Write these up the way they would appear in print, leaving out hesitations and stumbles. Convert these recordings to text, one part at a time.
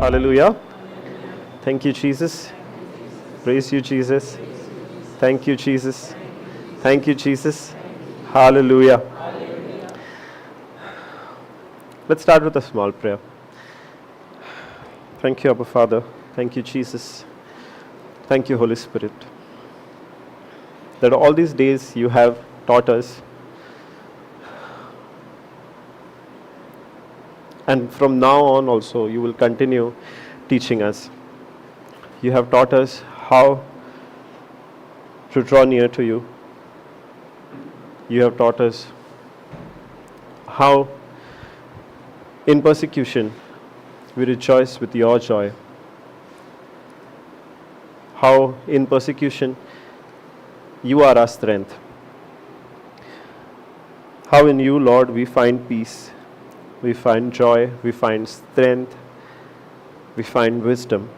Hallelujah. Thank you, Jesus. Praise you, Jesus. Thank you, Jesus. Thank you, Jesus. Hallelujah. Let's start with a small prayer. Thank you, Abba Father. Thank you, Jesus. Thank you, Holy Spirit, that all these days you have taught us, and from now on also you will continue teaching us. You have taught us how to draw near to you. You have taught us how in persecution we rejoice with your joy. How in persecution you are our strength. How in you, Lord, we find peace, we find joy, we find strength, we find wisdom.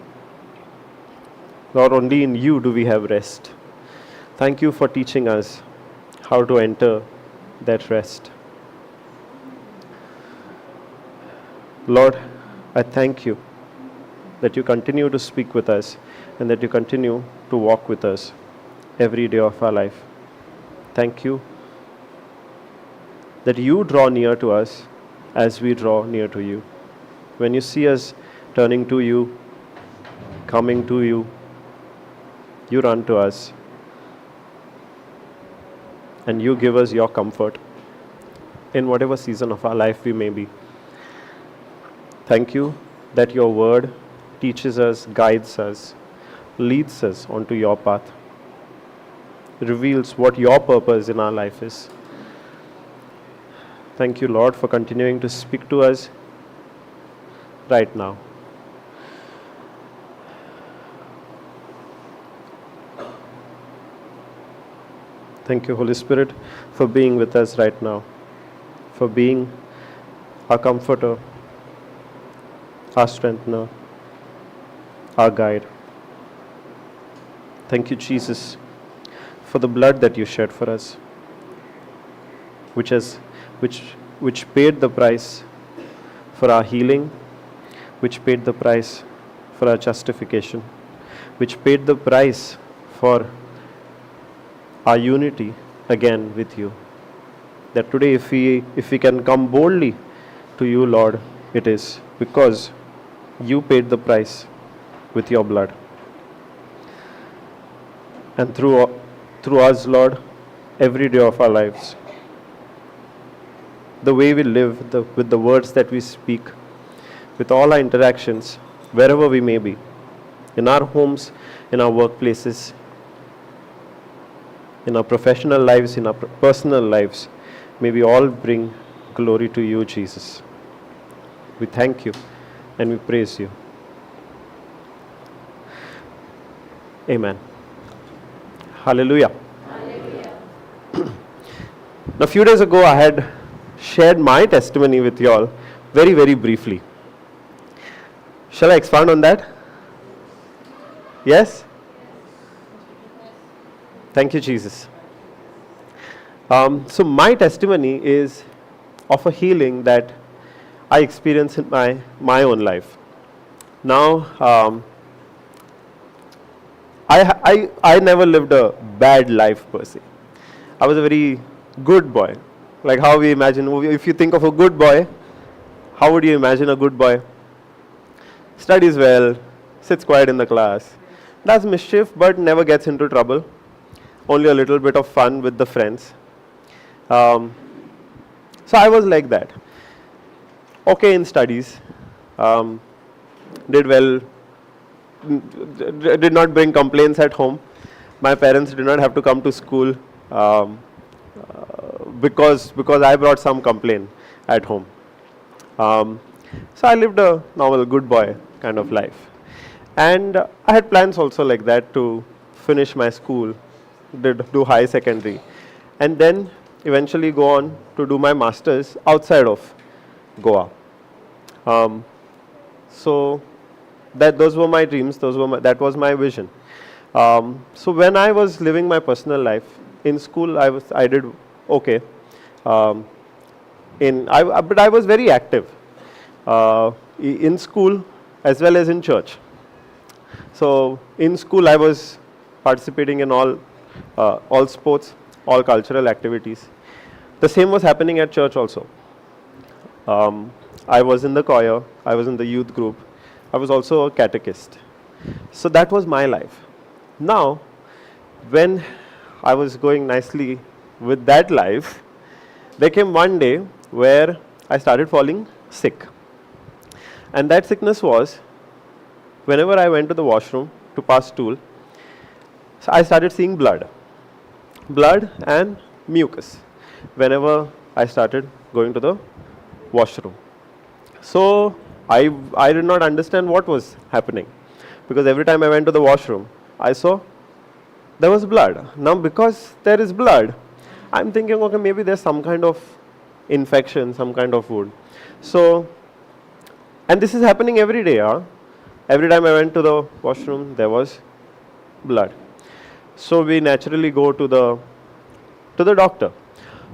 Lord, only in you do we have rest. Thank you for teaching us how to enter that rest. Lord, I thank you that you continue to speak with us and that you continue to walk with us every day of our life. Thank you that you draw near to us as we draw near to you. When you see us turning to you, coming to you, you run to us and you give us your comfort in whatever season of our life we may be. Thank you that your word teaches us, guides us, leads us onto your path, reveals what your purpose in our life is. Thank you, Lord, for continuing to speak to us right now. Thank you, Holy Spirit, for being with us right now, for being our comforter, our strengthener, our guide. Thank you, Jesus, for the blood that you shed for us, which paid the price for our healing, which paid the price for our justification, which paid the price for our unity again with you. That today if we can come boldly to you, Lord, it is because you paid the price with your blood. And through us, Lord, every day of our lives, the way we live, with the words that we speak, with all our interactions, wherever we may be, in our homes, in our workplaces, in our professional lives, in our personal lives, may we all bring glory to you, Jesus. We thank you and we praise you. Amen. Hallelujah. Hallelujah. Now, a few days ago, I had shared my testimony with you all very, very briefly. Shall I expand on that? Yes? Thank you, Jesus. So my testimony is of a healing that I experienced in my own life. Now, I never lived a bad life per se. I was a very good boy. Like how we imagine, if you think of a good boy, how would you imagine a good boy? Studies well, sits quiet in the class, does mischief but never gets into trouble. Only a little bit of fun with the friends. So I was like that. Okay in studies, did well, did not bring complaints at home. My parents did not have to come to school because I brought some complaint at home. So I lived a normal good boy kind of life. And I had plans also like that to finish my school, do high secondary, and then eventually go on to do my masters outside of Goa. So those were my dreams. That was my vision. So when I was living my personal life in school, I did okay. But I was very active. In school, as well as in church. So in school, I was participating in all sports, all cultural activities. The same was happening at church also. I was in the choir, I was in the youth group, I was also a catechist. So that was my life. Now, when I was going nicely with that life, there came one day where I started falling sick. And that sickness was, whenever I went to the washroom to pass stool, so I started seeing blood and mucus whenever I started going to the washroom. So I did not understand what was happening, because every time I went to the washroom, I saw there was blood. Now because there is blood, I'm thinking, okay, maybe there's some kind of infection, some kind of wound. So, and this is happening every day. Every time I went to the washroom, there was blood. So we naturally go to the doctor.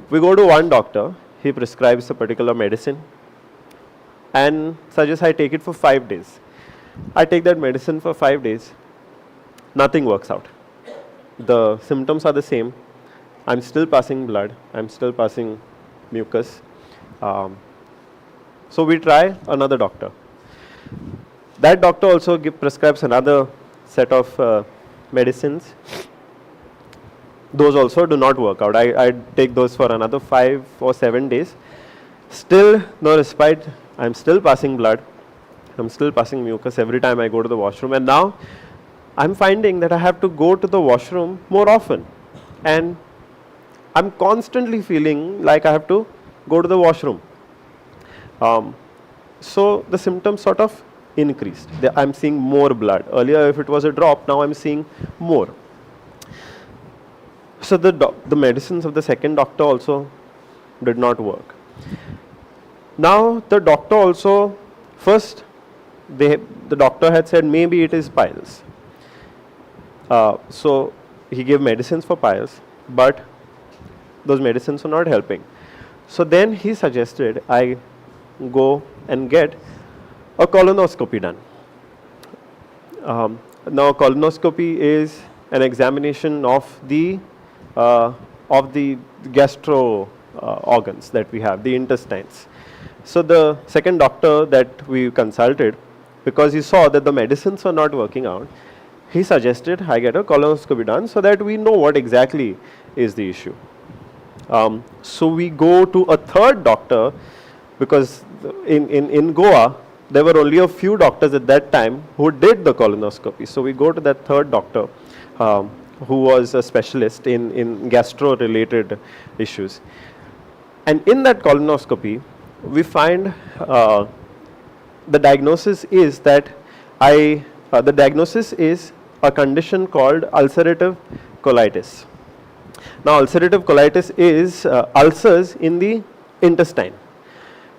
We go to one doctor, he prescribes a particular medicine and suggests I take it for 5 days. I take that medicine for 5 days, nothing works out. The symptoms are the same. I'm still passing blood, I'm still passing mucus. So we try another doctor. That doctor also prescribes another set of medicines. Those also do not work out. I take those for another 5 or 7 days. Still no respite. I'm still passing blood. I'm still passing mucus every time I go to the washroom. And now I'm finding that I have to go to the washroom more often. And I'm constantly feeling like I have to go to the washroom. So the symptoms sort of increased. I'm seeing more blood. Earlier, if it was a drop, now I'm seeing more. So the medicines of the second doctor also did not work. Now the doctor also, first the doctor had said maybe it is piles. So he gave medicines for piles, but those medicines were not helping. So then he suggested I go and get a colonoscopy done. Now colonoscopy is an examination of the gastro organs that we have, the intestines. So the second doctor that we consulted, because he saw that the medicines were not working out, he suggested I get a colonoscopy done so that we know what exactly is the issue. So we go to a third doctor, because in Goa there were only a few doctors at that time who did the colonoscopy. So we go to that third doctor who was a specialist in gastro-related issues. And in that colonoscopy, we find the diagnosis is that the diagnosis is a condition called ulcerative colitis. Now, ulcerative colitis is ulcers in the intestine.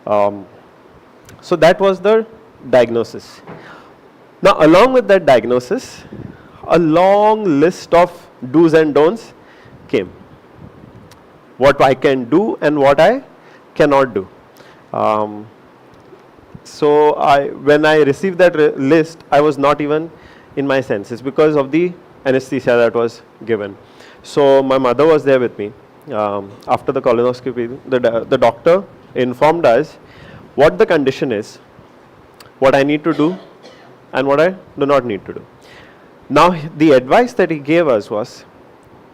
So that was the diagnosis. Now, along with that diagnosis, a long list of do's and don'ts came. What I can do and what I cannot do. So when I received that list, I was not even in my senses because of the anesthesia that was given. So my mother was there with me. After the colonoscopy, the doctor informed us what the condition is, what I need to do, and what I do not need to do. Now, the advice that he gave us was,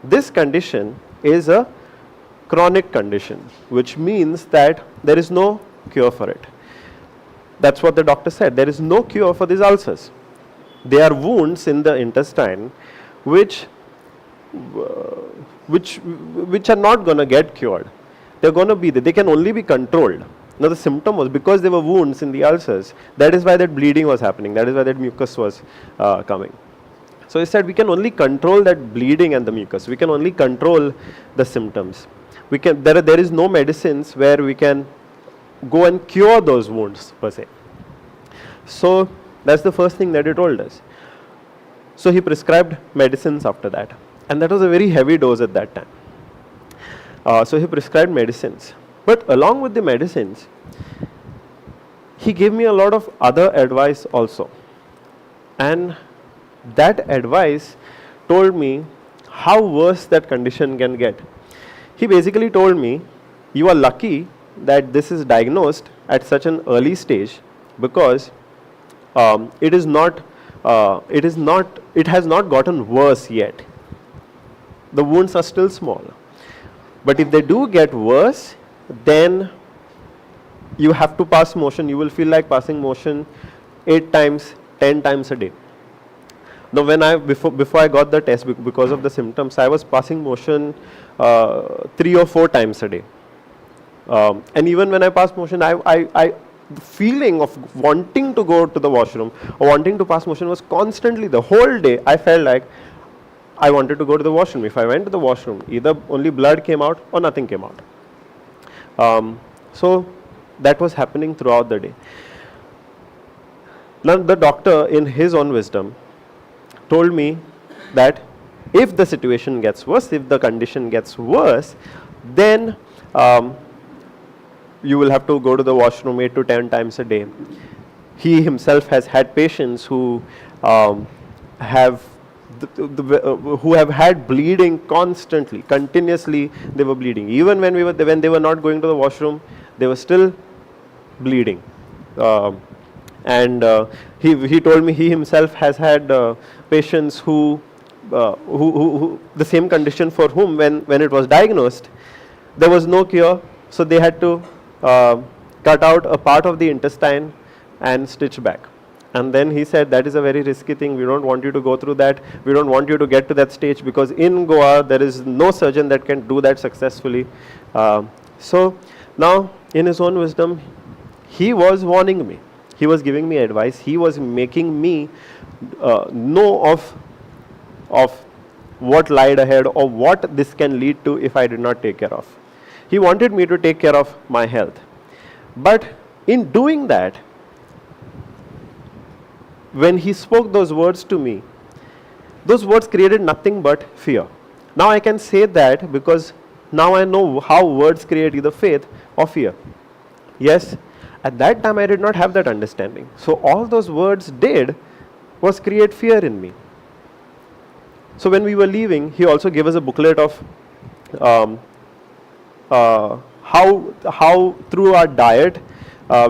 this condition is a chronic condition, which means that there is no cure for it. That's what the doctor said. There is no cure for these ulcers. They are wounds in the intestine which are not going to get cured. They're going to be there. They can only be controlled. Now the symptom was because there were wounds in the ulcers. That is why that bleeding was happening. That is why that mucus was coming. So he said we can only control that bleeding and the mucus. We can only control the symptoms. There is no medicines where we can go and cure those wounds per se. So that's the first thing that he told us. So he prescribed medicines after that. And that was a very heavy dose at that time. So he prescribed medicines. But along with the medicines, he gave me a lot of other advice also. And that advice told me how worse that condition can get. He basically told me, you are lucky that this is diagnosed at such an early stage, because it is not, it has not gotten worse yet. The wounds are still small. But if they do get worse, then you have to pass motion. You will feel like passing motion 8 times, 10 times a day. Now, before I got the test, because of the symptoms, I was passing motion 3 or 4 times a day. And even when I passed motion, the feeling of wanting to go to the washroom or wanting to pass motion was constantly, the whole day. I felt like I wanted to go to the washroom. If I went to the washroom, either only blood came out or nothing came out. So that was happening throughout the day. Now, the doctor, in his own wisdom, told me that if the situation gets worse, if the condition gets worse, then you will have to go to the washroom 8 to 10 times a day. He himself has had patients who have had bleeding constantly, continuously. They were bleeding. Even when they were not going to the washroom, they were still bleeding. And he told me he himself has had patients who the same condition for whom when it was diagnosed, there was no cure, so they had to cut out a part of the intestine and stitch back. And then he said, that is a very risky thing. We don't want you to go through that. We don't want you to get to that stage, because in Goa there is no surgeon that can do that successfully. So now, in his own wisdom, he was warning me. He was giving me advice. He was making me know of what lied ahead, or what this can lead to if I did not take care of. He wanted me to take care of my health. But in doing that, when he spoke those words to me, those words created nothing but fear. Now I can say that because now I know how words create either faith or fear. Yes, at that time I did not have that understanding. So all those words did was create fear in me. So when we were leaving, he also gave us a booklet of how through our diet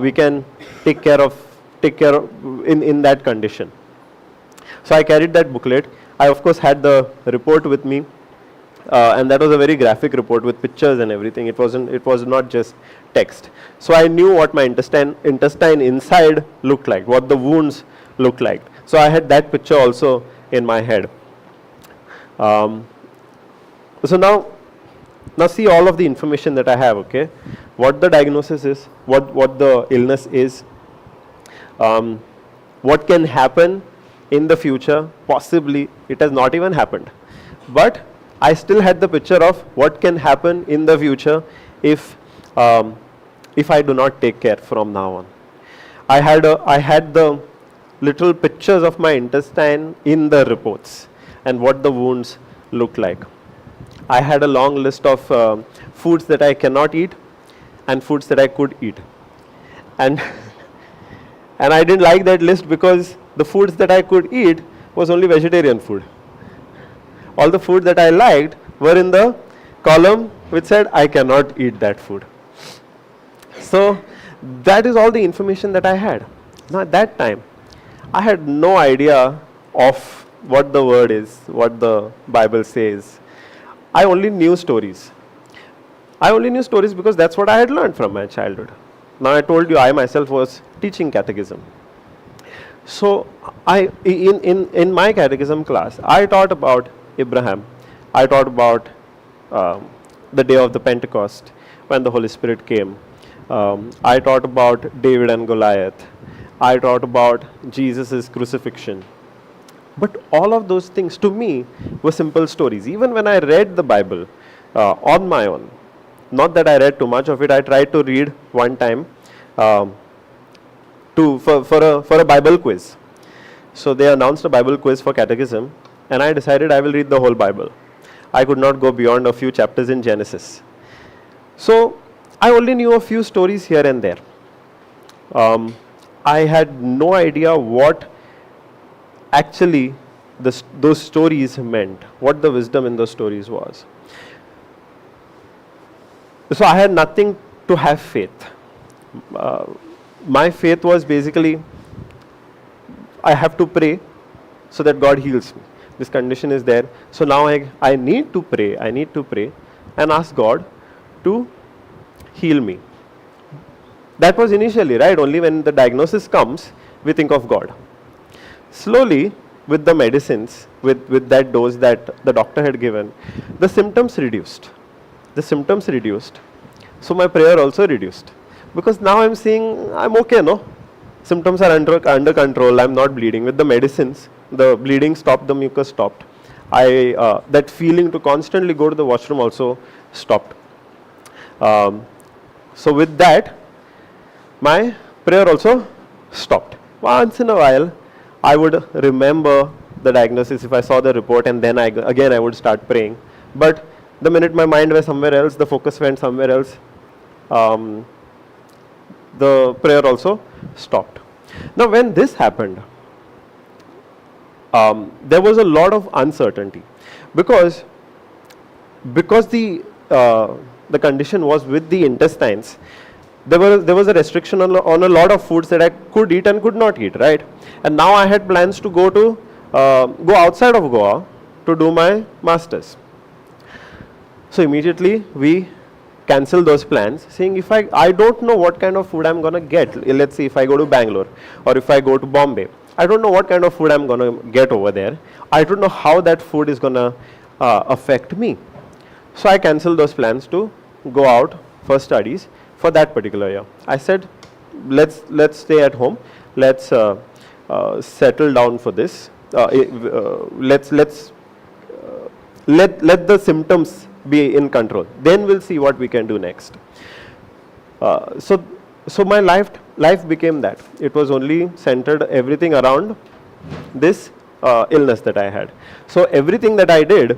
we can take care in that condition. So I carried that booklet. I of course had the report with me, and that was a very graphic report with pictures and everything. It was not just text. So I knew what my intestine inside looked like, what the wounds looked like. So I had that picture also in my head. So now see all of the information that I have, okay? What the diagnosis is, what the illness is, what can happen in the future. Possibly it has not even happened, but I still had the picture of what can happen in the future if I do not take care from now on. I had the little pictures of my intestine in the reports and what the wounds look like. I had a long list of foods that I cannot eat and foods that I could eat. And I didn't like that list because the foods that I could eat was only vegetarian food. All the food that I liked were in the column which said I cannot eat that food. So that is all the information that I had. Now at that time, I had no idea of what the word is, what the Bible says. I only knew stories. I only knew stories because that's what I had learned from my childhood. Now I told you I myself was teaching catechism. So in my catechism class, I taught about Abraham. I taught about the day of the Pentecost when the Holy Spirit came. I taught about David and Goliath. I taught about Jesus' crucifixion. But all of those things to me were simple stories. Even when I read the Bible on my own, not that I read too much of it, I tried to read one time for a Bible quiz. So they announced a Bible quiz for catechism, and I decided I will read the whole Bible. I could not go beyond a few chapters in Genesis. So I only knew a few stories here and there. I had no idea what actually those stories meant, what the wisdom in those stories was. So I had nothing to have faith. My faith was basically, I have to pray so that God heals me. This condition is there. So now I need to pray and ask God to heal me. That was initially, right? Only when the diagnosis comes, we think of God. Slowly, with the medicines, with that dose that the doctor had given, the symptoms reduced. So my prayer also reduced. Because now I'm seeing, I'm okay, no? Symptoms are under control, I'm not bleeding. With the medicines, the bleeding stopped, the mucus stopped. That feeling to constantly go to the washroom also stopped. So with that, my prayer also stopped. Once in a while, I would remember the diagnosis if I saw the report, and then I would start praying. But the minute my mind was somewhere else, the focus went somewhere else, the prayer also stopped. Now when this happened, there was a lot of uncertainty, because the condition was with the intestines. There was a restriction on a lot of foods that I could eat and could not eat, right? And now I had plans to go outside of Goa to do my masters. So immediately we cancel those plans, saying if I don't know what kind of food I'm gonna get. Let's say if I go to Bangalore or if I go to Bombay, I don't know what kind of food I'm gonna get over there. I don't know how that food is gonna affect me. So I canceled those plans to go out for studies for that particular year. I said, let's stay at home. Let's settle down for this. Let the symptoms be in control. Then we'll see what we can do next. So my life became that. It was only centered everything around this illness that I had. So everything that I did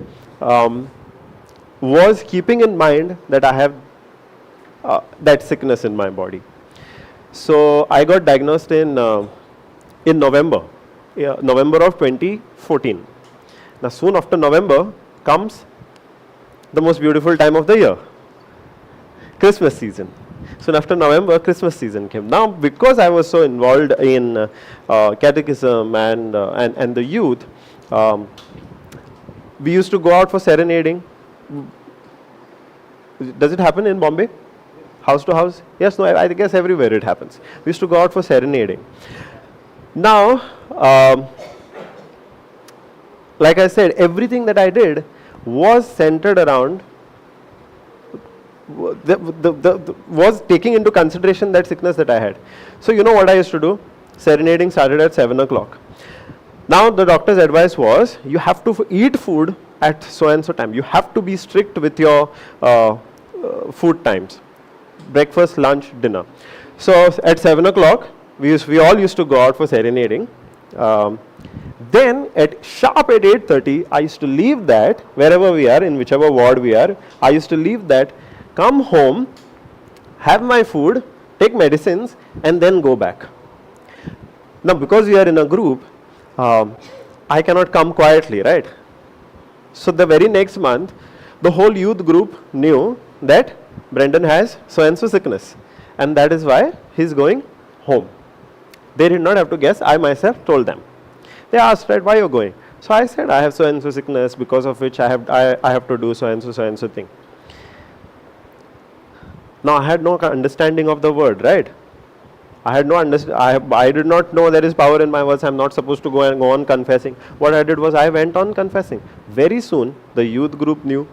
was keeping in mind that I have that sickness in my body. So I got diagnosed in November of 2014. Now soon after November comes the most beautiful time of the year, Christmas season. Soon after November, Christmas season came. Now because I was so involved in catechism and the youth, we used to go out for serenading. Does it happen in Bombay? House to house? Yes, no, I guess everywhere it happens. We used to go out for serenading. Now, like I said, everything that I did was centered around, was taking into consideration that sickness that I had. So you know what I used to do? Serenading started at 7 o'clock. Now the doctor's advice was, you have to eat food at so and so time. You have to be strict with your food times. Breakfast, lunch, dinner. So at 7 o'clock, we all used to go out for serenading. Then sharp at 8:30, I used to leave that, wherever we are, in whichever ward we are, I used to leave that, come home, have my food, take medicines, and then go back. Now because we are in a group, I cannot come quietly, right? So the very next month, the whole youth group knew that Brendan has so and so sickness, and that is why he's going home. They did not have to guess, I myself told them. They asked, right, why you're going? So I said, I have so and so sickness, because of which I have to do so and so thing. Now I had no understanding of the word, right? I did not know there is power in my words. I'm not supposed to go on confessing. What I did was I went on confessing. Very soon, the youth group knew,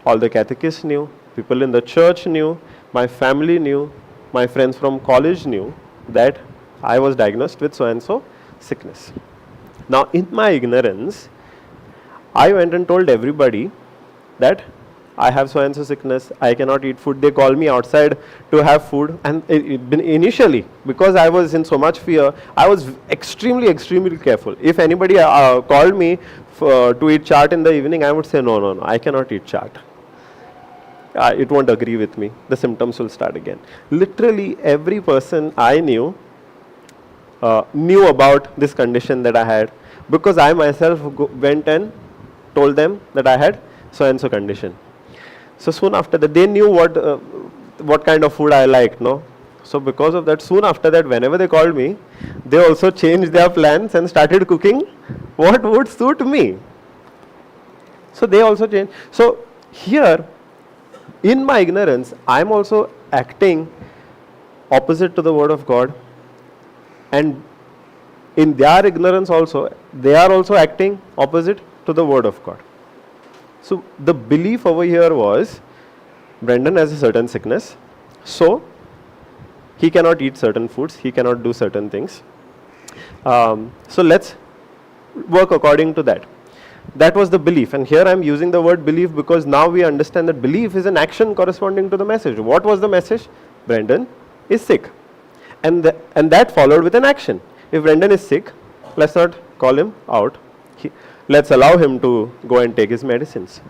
all the catechists knew, people in the church knew, my family knew, my friends from college knew that I was diagnosed with so and so sickness. Now in my ignorance, I went and told everybody that I have so and so sickness, I cannot eat food. They call me outside to have food, and initially, because I was in so much fear, I was extremely careful. If anybody called me to eat chaat in the evening, I would say no, I cannot eat chaat. It won't agree with me. The symptoms will start again. Literally every person I knew about this condition that I had, because I myself went and told them that I had so and so condition. So soon after that, they knew what kind of food I liked, no? So because of that, soon after that, whenever they called me, they also changed their plans and started cooking what would suit me. So they also changed. So here, in my ignorance, I am also acting opposite to the word of God, and in their ignorance also, they are also acting opposite to the word of God. So the belief over here was, Brendan has a certain sickness, so he cannot eat certain foods, he cannot do certain things. So let's work according to that. That was the belief, and here I am using the word belief because now we understand that belief is an action corresponding to the message. What was the message? Brendan is sick, and that followed with an action. If Brendan is sick, let's not call him out. Let's allow him to go and take his medicines.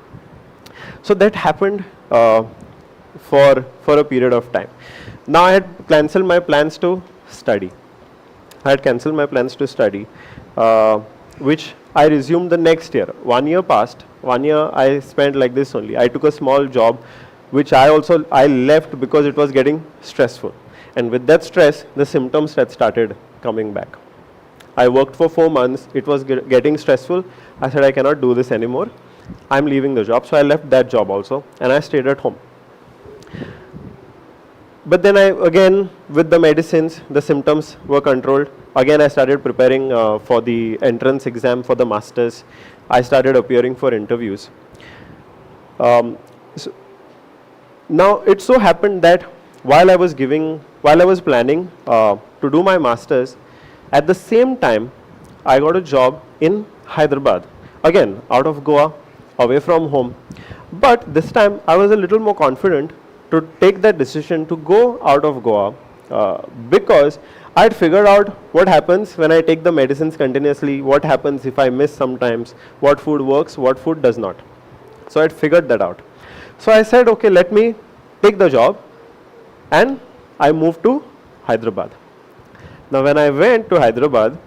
So that happened for a period of time. Now I had cancelled my plans to study. Which I resumed the next year. 1 year passed. 1 year I spent like this only. I took a small job, which I left because it was getting stressful. And with that stress, the symptoms had started coming back. I worked for 4 months. It was getting stressful. I said, I cannot do this anymore. I'm leaving the job. So I left that job also, and I stayed at home. But then again, with the medicines, the symptoms were controlled. Again, I started preparing for the entrance exam for the masters. I started appearing for interviews. Now it so happened that while I was planning to do my masters, at the same time, I got a job in Hyderabad. Again, out of Goa, away from home. But this time, I was a little more confident to take that decision to go out of Goa because I had figured out what happens when I take the medicines continuously, what happens if I miss sometimes, what food works, what food does not. So I had figured that out. So I said, okay, let me take the job, and I moved to Hyderabad. Now when I went to Hyderabad,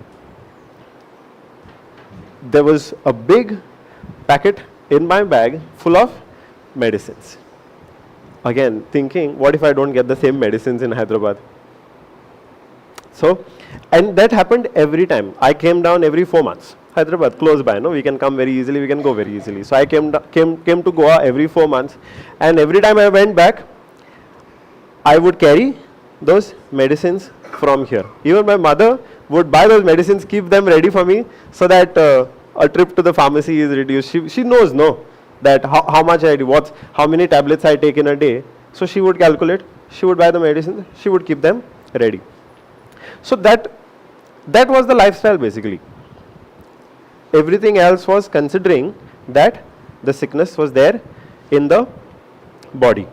there was a big packet in my bag full of medicines. Again, thinking, what if I don't get the same medicines in Hyderabad? So, and that happened every time. I came down every 4 months. Hyderabad, close by, no? We can come very easily, we can go very easily. So I came to Goa every 4 months, and every time I went back, I would carry those medicines from here. Even my mother would buy those medicines, keep them ready for me, so that a trip to the pharmacy is reduced. She knows, no, that how much I do, how many tablets I take in a day. So she would calculate, she would buy the medicines, she would keep them ready. So that was the lifestyle basically. Everything else was considering that the sickness was there in the body.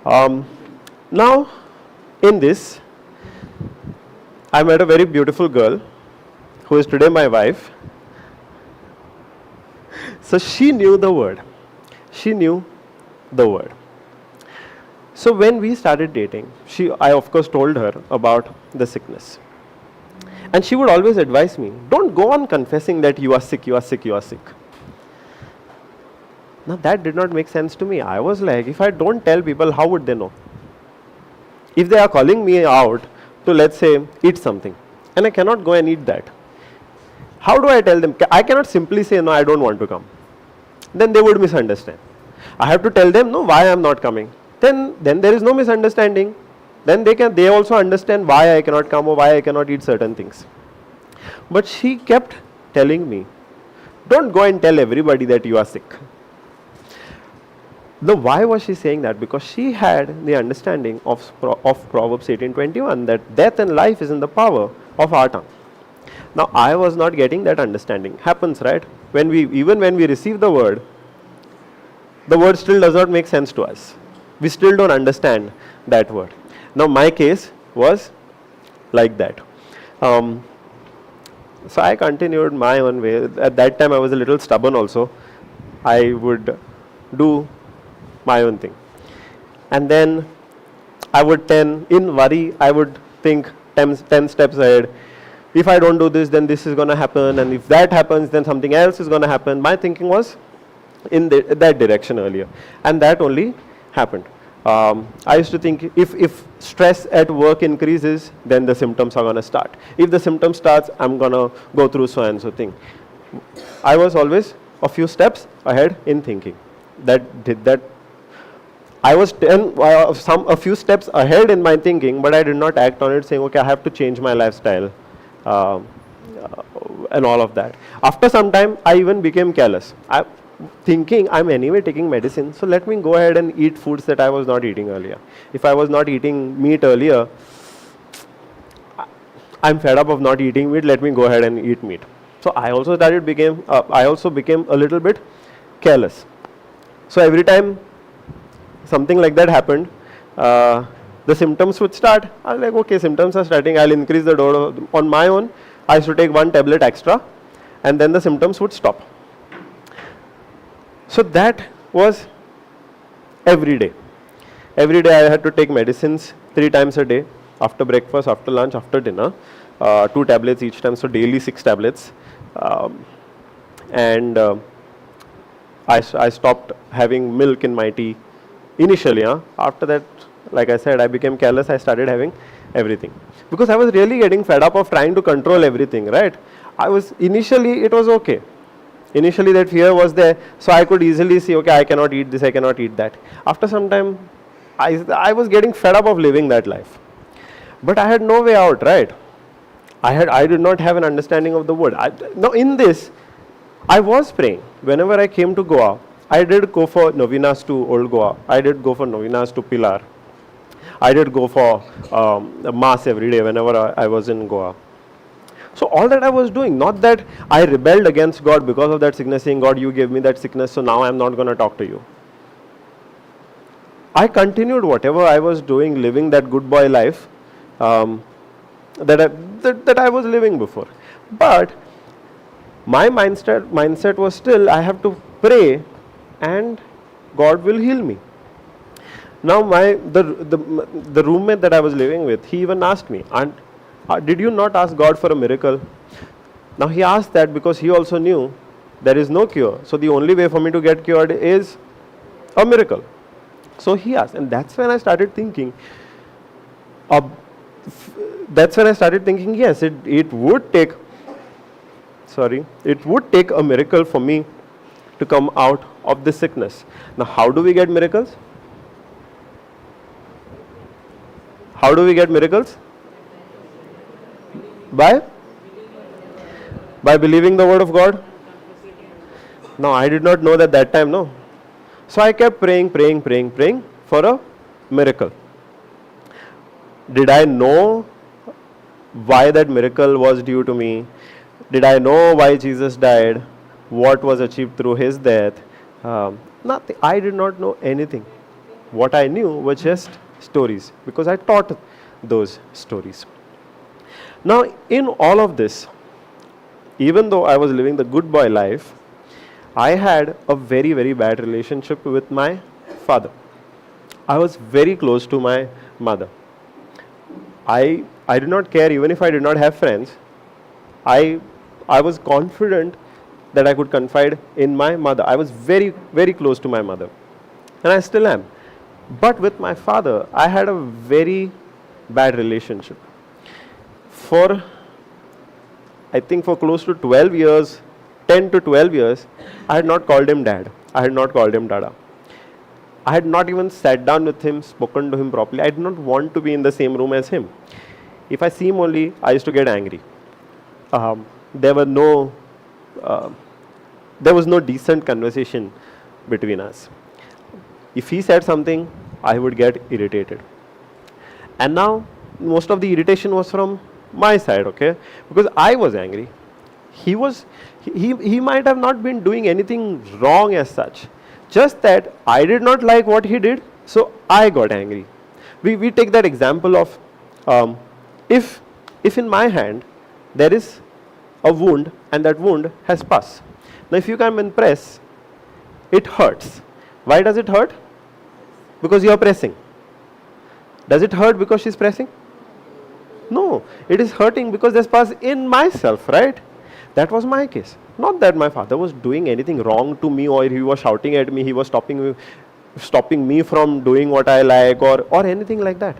Now, in this, I met a very beautiful girl who is today my wife. So she knew the word. So when we started dating, I of course told her about the sickness. And she would always advise me, don't go on confessing that you are sick. Now that did not make sense to me. I was like, if I don't tell people, how would they know? If they are calling me out to, let's say, eat something, and I cannot go and eat that, how do I tell them? I cannot simply say, no, I don't want to come. Then they would misunderstand. I have to tell them, no, why I am not coming. Then there is no misunderstanding. Then they also understand why I cannot come or why I cannot eat certain things. But she kept telling me, don't go and tell everybody that you are sick. Now, why was she saying that? Because she had the understanding of Proverbs 18:21, that death and life is in the power of our tongue. Now, I was not getting that understanding. Happens, right? Even when we receive the word still does not make sense to us. We still don't understand that word. Now, my case was like that. So I continued my own way. At that time, I was a little stubborn also. I would do my own thing. And then I would in worry, I would think 10 steps ahead. if I don't do this, then this is going to happen, and if that happens, then something else is going to happen. My thinking was in that direction earlier, and that only happened. I used to think if stress at work increases, then the symptoms are going to start. If the symptom starts, I'm going to go through so and so thing. I was always a few steps ahead in thinking. I was a few steps ahead in my thinking, but I did not act on it, saying, okay, I have to change my lifestyle and all of that. After some time, I even became careless. Thinking I'm anyway taking medicine, so let me go ahead and eat foods that I was not eating earlier. If I was not eating meat earlier, I'm fed up of not eating meat, let me go ahead and eat meat. So I also became a little bit careless. So every time something like that happened, the symptoms would start. I was like, okay, symptoms are starting, I'll increase the dose. On my own, I used to take 1 tablet extra, and then the symptoms would stop. So that was every day. Every day I had to take medicines 3 times a day, after breakfast, after lunch, after dinner, 2 tablets each time, so daily 6 tablets. I stopped having milk in my tea initially. After that, like I said, I became careless. I started having everything because I was really getting fed up of trying to control everything, right? Initially it was okay. Initially that fear was there, so I could easily see, okay, I cannot eat this, I cannot eat that. After some time, I was getting fed up of living that life. But I had no way out, right? I did not have an understanding of the word. Now in this, I was praying. Whenever I came to Goa, I did go for novenas to Old Goa. I did go for novenas to Pilar. I did go for mass every day whenever I was in Goa. So all that I was doing, not that I rebelled against God because of that sickness, saying, God, you gave me that sickness, so now I'm not going to talk to you. I continued whatever I was doing, living that good boy life that I was living before. But my mindset was still, I have to pray and God will heal me. Now the roommate that I was living with, he even asked me, and did you not ask God for a miracle? Now he asked that because he also knew there is no cure. So the only way for me to get cured is a miracle. So he asked, and that's when I started thinking, yes, it would take a miracle for me to come out of this sickness. Now how do we get miracles? How do we get miracles? By believing the word of God? No, I did not know that time, no. So I kept praying for a miracle. Did I know why that miracle was due to me? Did I know why Jesus died? What was achieved through his death? Nothing. I did not know anything. What I knew was just stories, because I taught those stories. Now, in all of this, even though I was living the good boy life, I had a very, very bad relationship with my father. I was very close to my mother. I did not care, even if I did not have friends. I was confident that I could confide in my mother. I was very, very close to my mother, and I still am. But with my father, I had a very bad relationship. I think for close to 12 years, 10 to 12 years, I had not called him dad. I had not called him dada. I had not even sat down with him, spoken to him properly. I did not want to be in the same room as him. If I see him only, I used to get angry. There was no decent conversation between us. If he said something, I would get irritated. And now, most of the irritation was from my side, okay? Because I was angry. He might have not been doing anything wrong as such. Just that I did not like what he did, so I got angry. We take that example of if in my hand there is a wound and that wound has pus. Now if you come and press, it hurts. Why does it hurt? Because you are pressing. Does it hurt because she is pressing? No, it is hurting because there's pus in myself, right? That was my case. Not that my father was doing anything wrong to me, or he was shouting at me, he was stopping me from doing what I like, or anything like that.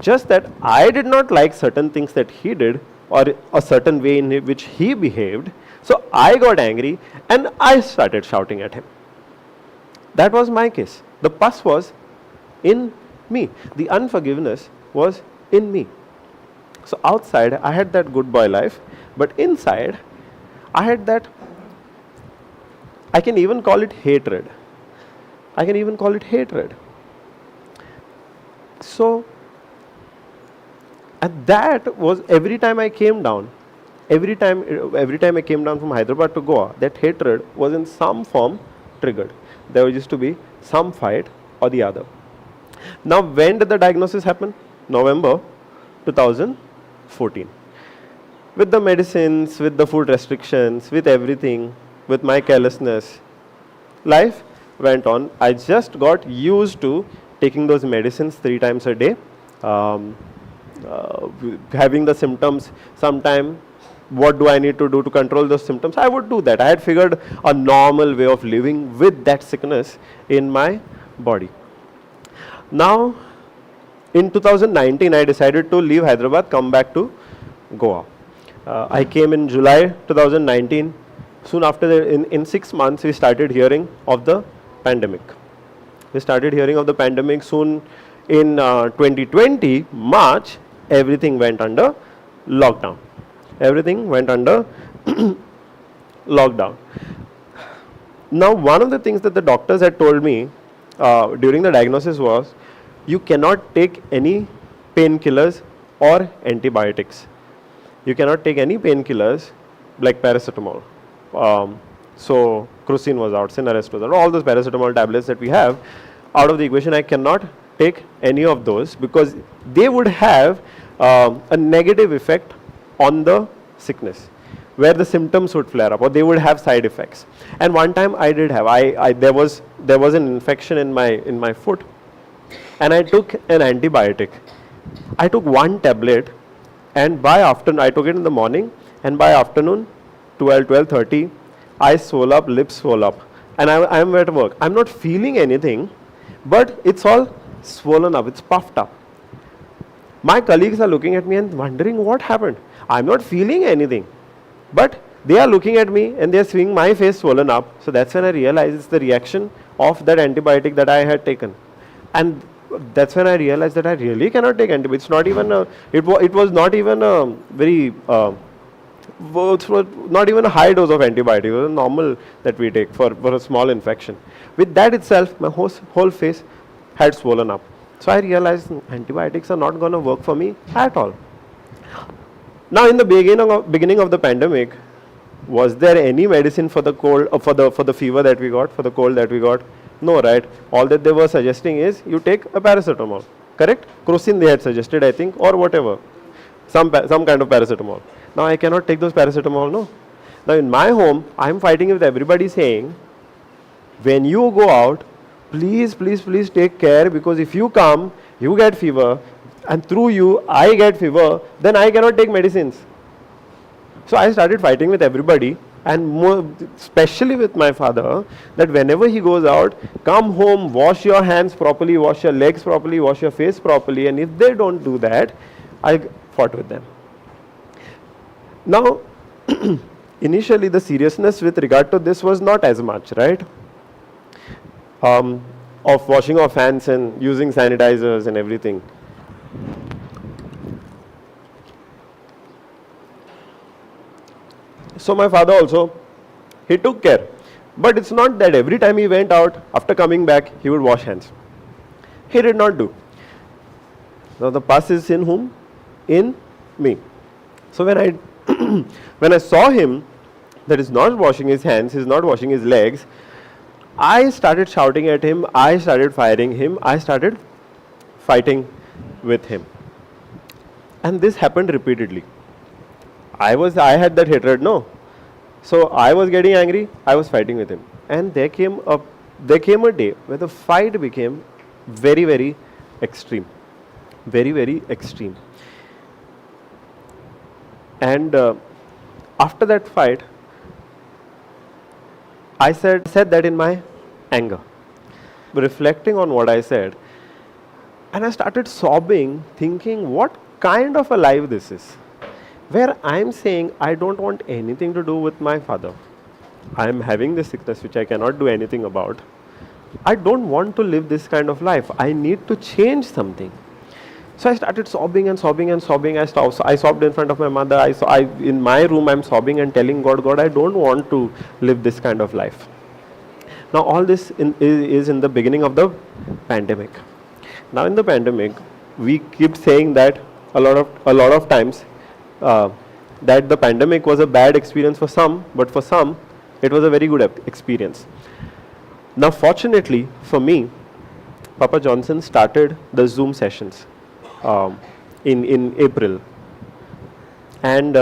Just that I did not like certain things that he did, or a certain way in which he behaved. So I got angry and I started shouting at him. That was my case. The pus was in me. The unforgiveness was in me. So outside I had that good boy life, but inside I had that, I can even call it hatred. I can even call it hatred. So, and that was every time I came down, every time I came down from Hyderabad to Goa, that hatred was in some form triggered. There used to be some fight or the other. Now, when did the diagnosis happen? November 2014. With the medicines, with the food restrictions, with everything, with my carelessness, life went on. I just got used to taking those medicines 3 times a day, having the symptoms sometime. What do I need to do to control those symptoms? I would do that. I had figured a normal way of living with that sickness in my body. Now, in 2019, I decided to leave Hyderabad, come back to Goa. I came in July 2019. Soon after that, in 6 months, we started hearing of the pandemic. We started hearing of the pandemic. Soon in 2020, March, everything went under lockdown. Everything went under lockdown. Now, one of the things that the doctors had told me during the diagnosis was, you cannot take any painkillers or antibiotics. You cannot take any painkillers like paracetamol. So, Crucin was out, Sinarest was out, all those paracetamol tablets that we have out of the equation. I cannot take any of those because they would have a negative effect on the sickness, where the symptoms would flare up or they would have side effects. And one time I did have, there was an infection in my foot, and I took an antibiotic. I took 1 tablet, and by afternoon, I took it in the morning, and by afternoon, 12:30, eyes swell up, lips swell up, and I am at work. I'm not feeling anything, but it's all swollen up, it's puffed up. My colleagues are looking at me and wondering what happened. I'm not feeling anything, but they are looking at me and they are seeing my face swollen up. So that's when I realized it's the reaction of that antibiotic that I had taken. And that's when I realized that I really cannot take antibiotics. It's not even it was not even a very not even a high dose of antibiotic. It was normal that we take for a small infection. With that itself, my whole face had swollen up. So I realized antibiotics are not going to work for me at all. Now, in the beginning of the pandemic, was there any medicine for the cold, for the fever that we got, for the cold that we got? No, right? All that they were suggesting is you take a paracetamol, correct? Crucin they had suggested, I think, or whatever, some kind of paracetamol. Now I cannot take those paracetamol, no. Now in my home, I am fighting with everybody saying, when you go out, please take care, because if you come, you get fever, and through you, I get fever, then I cannot take medicines. So I started fighting with everybody, and more, especially with my father, that whenever he goes out, come home, wash your hands properly, wash your legs properly, wash your face properly, and if they don't do that, I fought with them. Now, initially the seriousness with regard to this was not as much, right? Of washing off hands and using sanitizers and everything. So my father also, he took care. But it's not that every time he went out, after coming back, he would wash hands. He did not do. Now the pus is in whom? In me. So when I when I saw him that he's not washing his hands, he's not washing his legs, I started shouting at him, I started firing him, I started fighting with him. And this happened repeatedly. I had that hatred, no. So I was getting angry, I was fighting with him. And there came a day where the fight became very, very extreme. Very, very extreme. And after that fight, I said that in my anger, reflecting on what I said, and I started sobbing, thinking, what kind of a life this is, where I'm saying I don't want anything to do with my father. I am having this sickness which I cannot do anything about. I don't want to live this kind of life. I need to change something. So I started sobbing and sobbing and sobbing. I sobbed in front of my mother. In my room, I'm sobbing and telling God, I don't want to live this kind of life. Now, all this is in the beginning of the pandemic. Now, in the pandemic, we keep saying that a lot of times that the pandemic was a bad experience for some, but for some, it was a very good experience. Now, fortunately for me, Papa Johnson started the Zoom sessions in April, and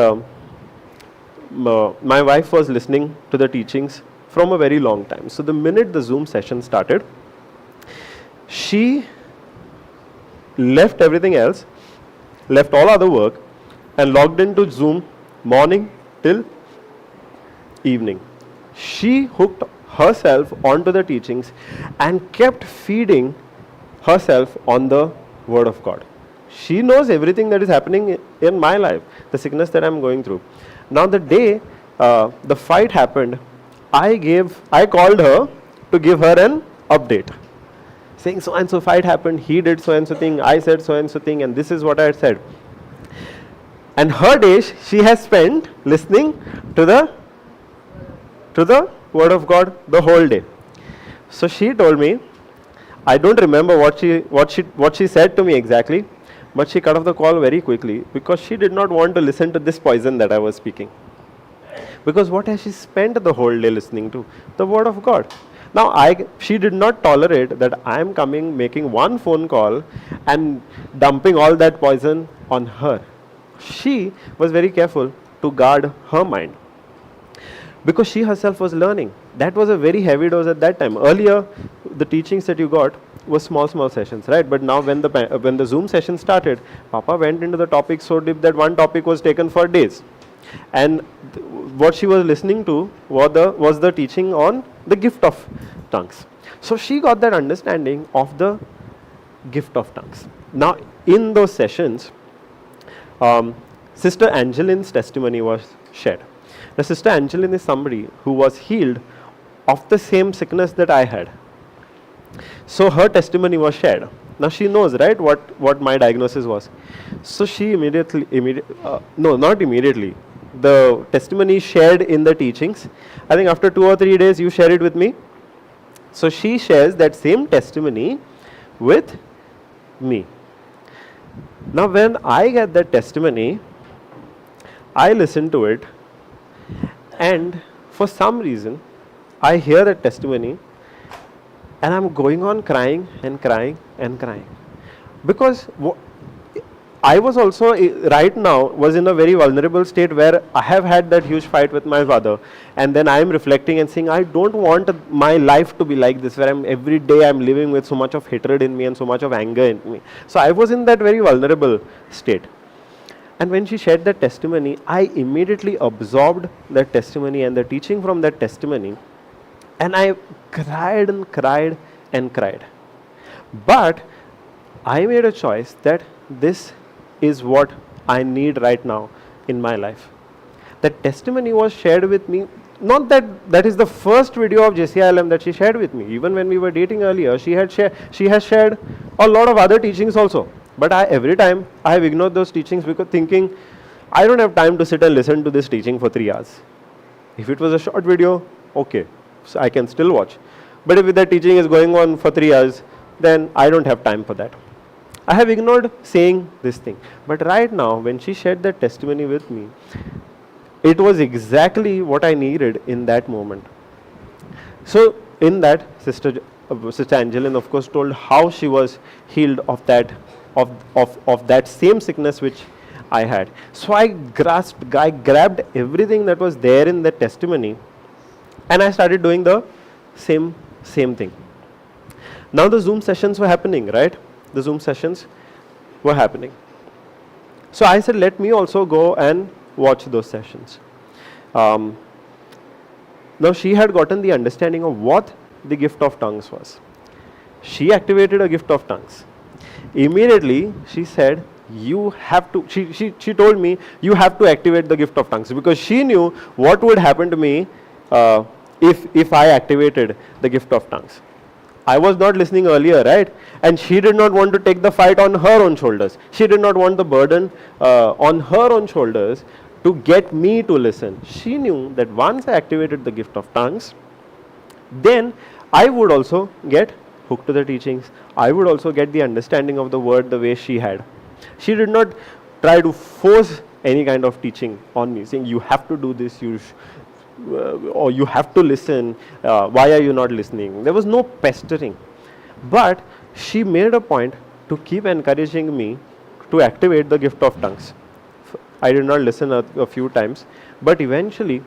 my wife was listening to the teachings from a very long time. So the minute the Zoom session started, she left everything else, left all other work, and logged into Zoom morning till evening. She hooked herself onto the teachings and kept feeding herself on the Word of God. She knows everything that is happening in my life, the sickness that I'm going through. Now, the day the fight happened, I called her to give her an update, saying so and so fight happened, he did so and so thing, I said so and so thing, and this is what I had said. And her day she has spent listening to the Word of God the whole day. So she told me, I don't remember what she said to me exactly, but she cut off the call very quickly because she did not want to listen to this poison that I was speaking. Because what has she spent the whole day listening to? The Word of God. Now, she did not tolerate that I am coming, making one phone call and dumping all that poison on her. She was very careful to guard her mind, because she herself was learning. That was a very heavy dose at that time. Earlier, the teachings that you got were small sessions, right? But now when the Zoom session started, Papa went into the topic so deep that one topic was taken for days. And what she was listening to was the teaching on the gift of tongues. So she got that understanding of the gift of tongues. Now, in those sessions, Sister Angeline's testimony was shared. Now, Sister Angeline is somebody who was healed of the same sickness that I had. So her testimony was shared. Now she knows, right, what my diagnosis was. So she not immediately. The testimony shared in the teachings. I think after 2 or 3 days you share it with me. So she shares that same testimony with me. Now when I get that testimony, I listen to it, and for some reason I hear that testimony and I'm going on crying and crying and crying, because I was also right now was in a very vulnerable state where I have had that huge fight with my father, and then I am reflecting and saying I don't want my life to be like this, where every day I'm living with so much of hatred in me and so much of anger in me. So I was in that very vulnerable state. And when she shared that testimony, I immediately absorbed that testimony and the teaching from that testimony, and I cried and cried and cried. But I made a choice that this is what I need right now in my life. That testimony was shared with me. Not that is the first video of JCILM that she shared with me. Even when we were dating earlier, she has shared a lot of other teachings also. But every time I have ignored those teachings because thinking, I don't have time to sit and listen to this teaching for 3 hours. If it was a short video, okay, so I can still watch. But if that teaching is going on for 3 hours, then I don't have time for that. I have ignored saying this thing. But right now, when she shared that testimony with me, it was exactly what I needed in that moment. So in that, Sister Angeline, of course, told how she was healed of that same sickness which I had. So I grabbed everything that was there in that testimony, and I started doing the same thing. Now the Zoom sessions were happening, right? The Zoom sessions were happening. So I said, let me also go and watch those sessions. Um, Now she had gotten the understanding of what the gift of tongues was. She activated a gift of tongues. Immediately she said, you have to, she told me, you have to activate the gift of tongues, because she knew what would happen to me if I activated the gift of tongues. I was not listening earlier, right? And she did not want to take the fight on her own shoulders. She did not want the burden on her own shoulders to get me to listen. She knew that once I activated the gift of tongues, then I would also get hooked to the teachings. I would also get the understanding of the word the way she had. She did not try to force any kind of teaching on me, saying you have to do this, or you have to listen, why are you not listening? There was no pestering. But she made a point to keep encouraging me to activate the gift of tongues. I did not listen a few times, but eventually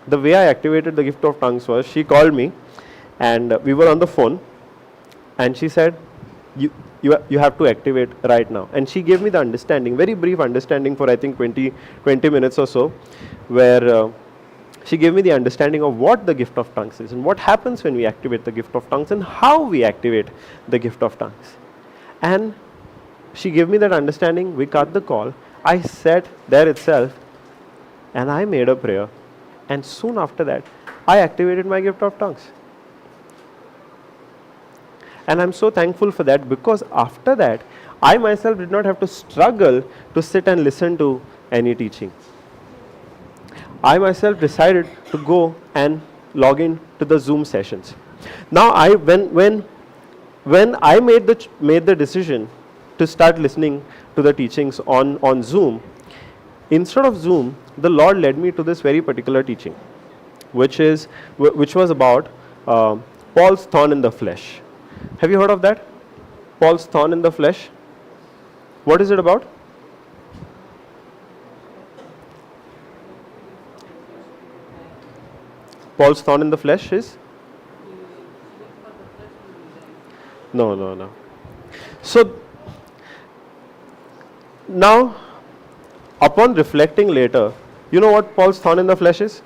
the way I activated the gift of tongues was, she called me and we were on the phone, and she said, you have to activate right now. And she gave me the understanding, very brief understanding for I think 20 minutes or so, where she gave me the understanding of what the gift of tongues is and what happens when we activate the gift of tongues and how we activate the gift of tongues. And she gave me that understanding. We cut the call. I sat there itself and I made a prayer, and soon after that I activated my gift of tongues. And I'm so thankful for that, because after that I myself did not have to struggle to sit and listen to any teaching. I myself decided to go and log in to the Zoom sessions. Now when I made the decision to start listening to the teachings on Zoom, instead of Zoom, the Lord led me to this very particular teaching, which was about Paul's thorn in the flesh. Have you heard of that? Paul's thorn in the flesh. What is it about? Paul's thorn in the flesh is? No. So, now, upon reflecting later, you know what Paul's thorn in the flesh is?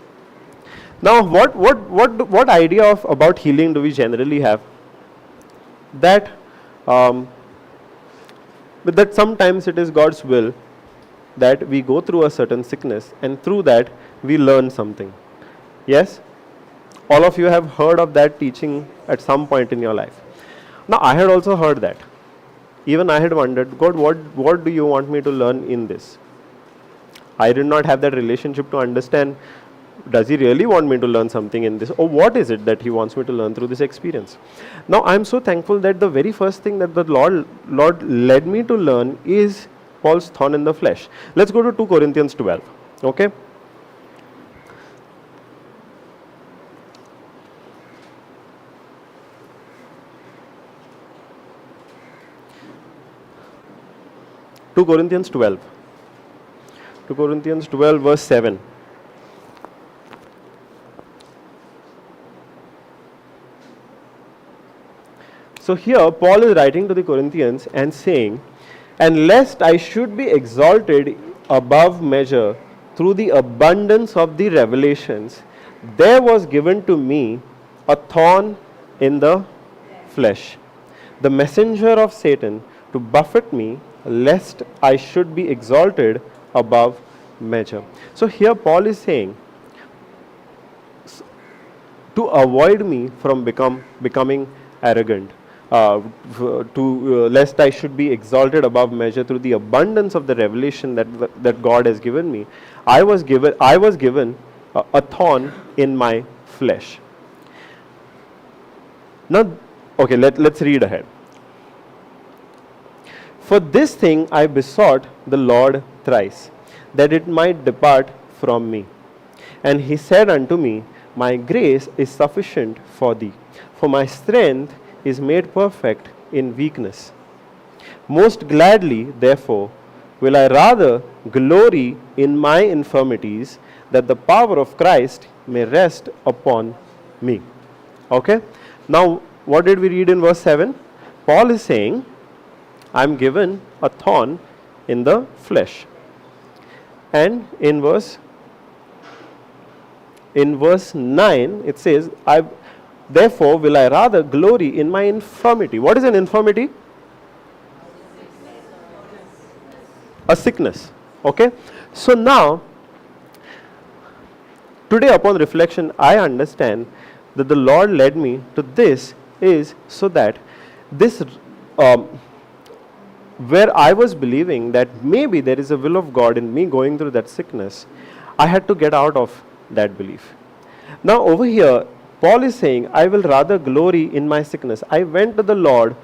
Now, what idea about healing do we generally have? That that sometimes it is God's will that we go through a certain sickness, and through that we learn something. Yes? All of you have heard of that teaching at some point in your life. Now, I had also heard that. Even I had wondered, God, what do you want me to learn in this? I did not have that relationship to understand, does he really want me to learn something in this? Or what is it that he wants me to learn through this experience? Now, I am so thankful that the very first thing that the Lord led me to learn is Paul's thorn in the flesh. Let's go to 2 Corinthians 12. Okay? Two Corinthians 12 verse 7. So here Paul is writing to the Corinthians and saying, and lest I should be exalted above measure through the abundance of the revelations, there was given to me a thorn in the flesh, the messenger of Satan to buffet me, lest I should be exalted above measure. So here Paul is saying, to avoid me from becoming arrogant, lest I should be exalted above measure through the abundance of the revelation that God has given me, I was given a thorn in my flesh. Now, okay, let's read ahead. For this thing I besought the Lord thrice, that it might depart from me. And he said unto me, my grace is sufficient for thee, for my strength is made perfect in weakness. Most gladly, therefore, will I rather glory in my infirmities, that the power of Christ may rest upon me. Okay? Now, what did we read in verse 7? Paul is saying, I am given a thorn in the flesh. And in verse 9 it says, therefore will I rather glory in my infirmity. What is an infirmity? A sickness. Okay. So now, today upon reflection, I understand that the Lord led me to this is so that this, where I was believing that maybe there is a will of God in me going through that sickness, I had to get out of that belief. Now over here, Paul is saying, I will rather glory in my sickness. I went to the Lord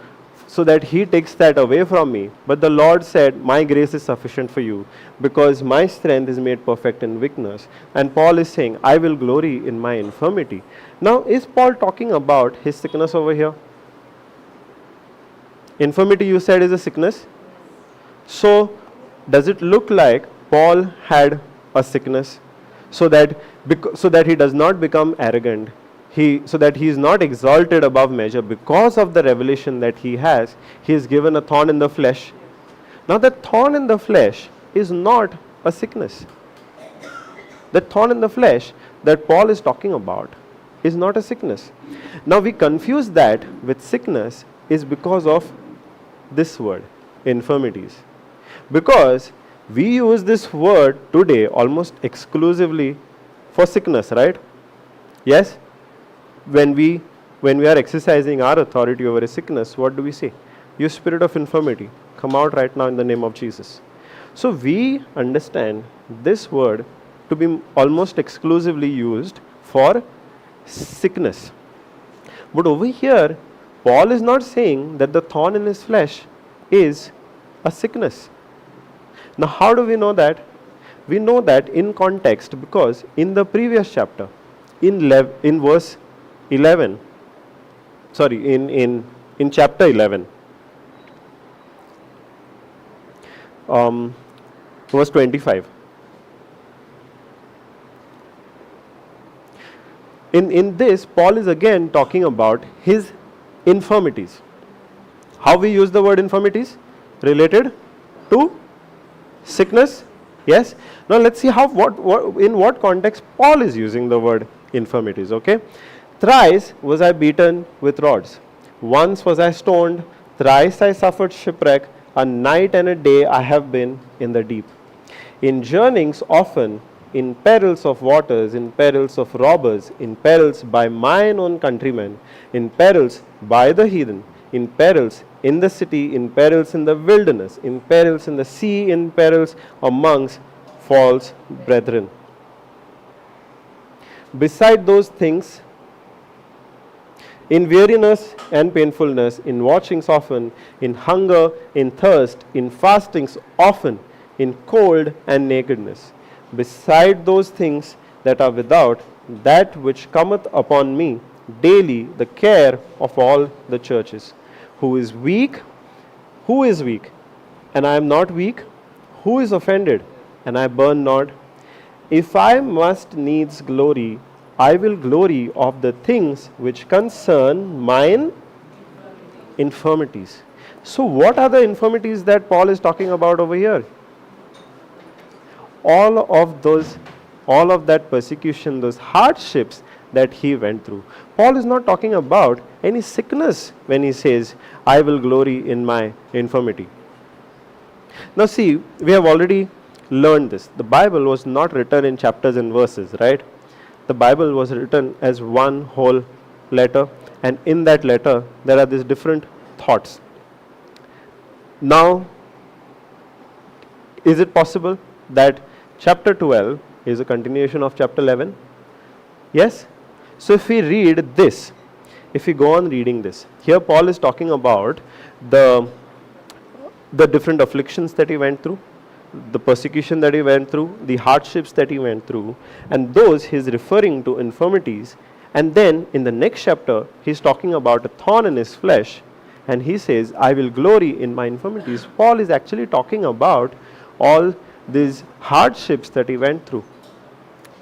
so that He takes that away from me. But the Lord said, my grace is sufficient for you, because my strength is made perfect in weakness. And Paul is saying, I will glory in my infirmity. Now, is Paul talking about his sickness over here? Infirmity, you said, is a sickness. So, does it look like Paul had a sickness so that he does not become arrogant? So that he is not exalted above measure because of the revelation that he has. He is given a thorn in the flesh. Now that thorn in the flesh is not a sickness. The thorn in the flesh that Paul is talking about is not a sickness. Now we confuse that with sickness is because of this word, infirmities. Because we use this word today almost exclusively for sickness, right? Yes? When we are exercising our authority over a sickness, what do we say? You spirit of infirmity, come out right now in the name of Jesus. So we understand this word to be almost exclusively used for sickness. But over here, Paul is not saying that the thorn in his flesh is a sickness. Now how do we know that? We know that in context because in the previous chapter, in verse 11, sorry, in chapter 11, verse 25. In this, Paul is again talking about his infirmities. How we use the word infirmities? Related to sickness. Yes. Now let's see in what context Paul is using the word infirmities. Okay. Thrice was I beaten with rods. Once was I stoned. Thrice I suffered shipwreck. A night and a day I have been in the deep. In journeyings often, in perils of waters, in perils of robbers, in perils by mine own countrymen, in perils by the heathen, in perils in the city, in perils in the wilderness, in perils in the sea, in perils amongst false brethren. Beside those things, in weariness and painfulness, in watchings often, in hunger, in thirst, in fastings often, in cold and nakedness. Beside those things that are without, that which cometh upon me daily, the care of all the churches. Who is weak? Who is weak? And I am not weak. Who is offended? And I burn not. If I must needs glory, I will glory of the things which concern mine infirmities. So what are the infirmities that Paul is talking about over here? All of that persecution, those hardships that he went through. Paul is not talking about any sickness when he says, I will glory in my infirmity. Now see, we have already learned this. The Bible was not written in chapters and verses, right? The Bible was written as one whole letter, and in that letter there are these different thoughts. Now, is it possible that chapter 12 is a continuation of chapter 11? Yes? So if we read this, if we go on reading this, here Paul is talking about the different afflictions that he went through, the persecution that he went through, the hardships that he went through, and those he's referring to infirmities. And then in the next chapter, he's talking about a thorn in his flesh, and he says, I will glory in my infirmities. Paul is actually talking about all these hardships that he went through,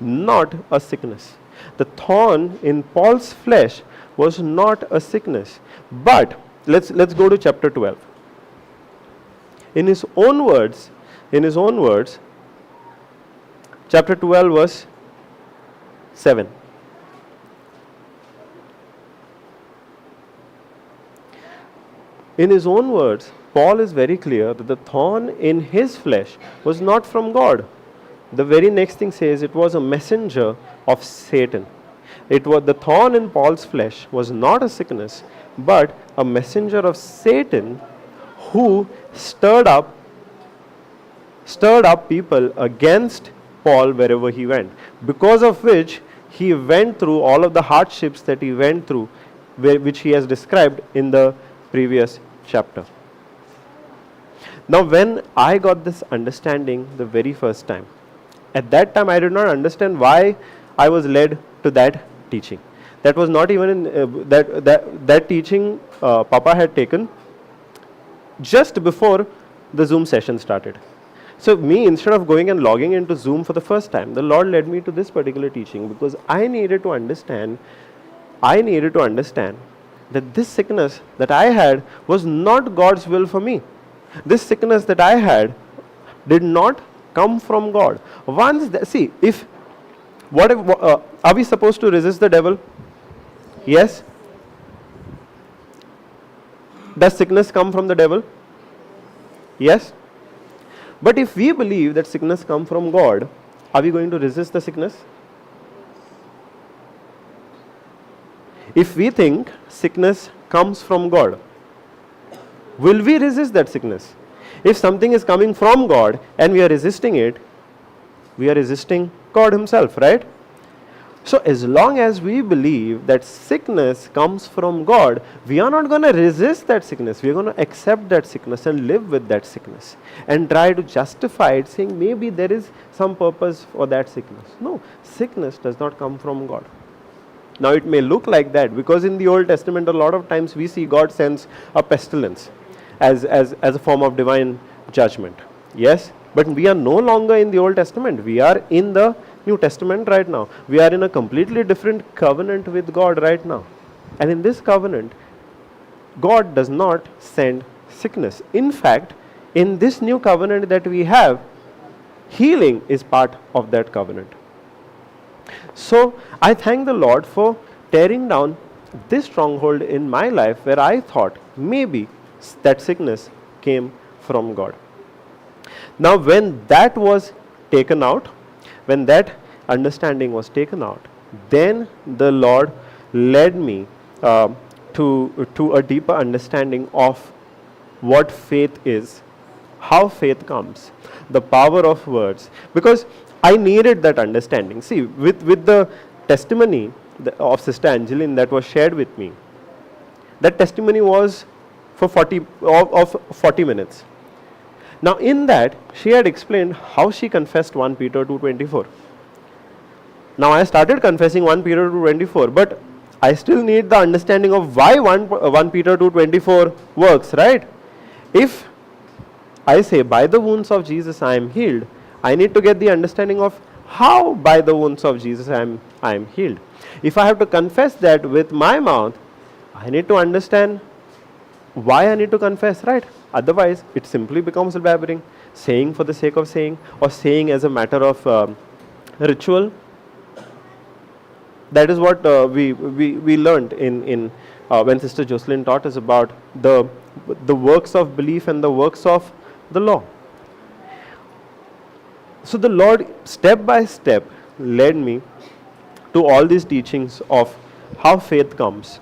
not a sickness. The thorn in Paul's flesh was not a sickness. But let's go to chapter 12. In his own words, chapter 12, verse 7. In his own words, Paul is very clear that the thorn in his flesh was not from God. The very next thing says it was a messenger of Satan. It was the thorn in Paul's flesh was not a sickness, but a messenger of Satan who stirred up people against Paul wherever he went, because of which he went through all of the hardships that he went through, which he has described in the previous chapter. Now, when I got this understanding the very first time, at that time I did not understand why I was led to that teaching. That was not even in that teaching Papa had taken just before the Zoom session started. So me, instead of going and logging into Zoom for the first time, the Lord led me to this particular teaching because I needed to understand that this sickness that I had was not God's will for me. This sickness that I had did not come from God. Are we supposed to resist the devil? Yes. Does sickness come from the devil? Yes. But if we believe that sickness comes from God, are we going to resist the sickness? If we think sickness comes from God, will we resist that sickness? If something is coming from God and we are resisting it, we are resisting God Himself, right? So as long as we believe that sickness comes from God, we are not going to resist that sickness. We are going to accept that sickness and live with that sickness and try to justify it, saying maybe there is some purpose for that sickness. No, sickness does not come from God. Now it may look like that because in the Old Testament a lot of times we see God sends a pestilence as a form of divine judgment. Yes, but we are no longer in the Old Testament. We are in the New Testament right now. We are in a completely different covenant with God right now. And in this covenant, God does not send sickness. In fact, in this new covenant that we have, healing is part of that covenant. So I thank the Lord for tearing down this stronghold in my life where I thought maybe that sickness came from God. Now when that was taken out, when that understanding was taken out, then the Lord led me to a deeper understanding of what faith is, how faith comes, the power of words, because I needed that understanding. See, with the testimony of Sister Angeline that was shared with me, that testimony was for 40 minutes. Now in that, she had explained how she confessed 1 Peter 2:24. Now I started confessing 1 Peter 2:24, but I still need the understanding of why 1 Peter 2:24 works, right? If I say, by the wounds of Jesus I am healed, I need to get the understanding of how by the wounds of Jesus I am healed. If I have to confess that with my mouth, I need to understand why I need to confess, right? Otherwise, it simply becomes blabbering, saying for the sake of saying, or saying as a matter of ritual. That is what we learned in when Sister Jocelyn taught us about the works of belief and the works of the law. So the Lord step by step led me to all these teachings of how faith comes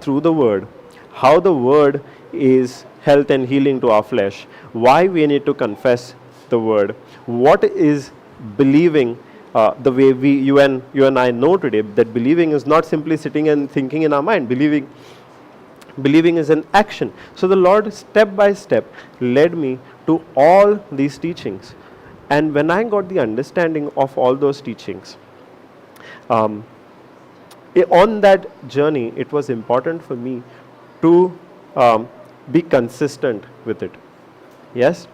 through the Word, how the Word is health and healing to our flesh, why we need to confess the Word, what is believing, the way you and I know today that believing is not simply sitting and thinking in our mind. Believing is an action. So the Lord step by step led me to all these teachings. And when I got the understanding of all those teachings, on that journey, it was important for me to be consistent with it. Yes?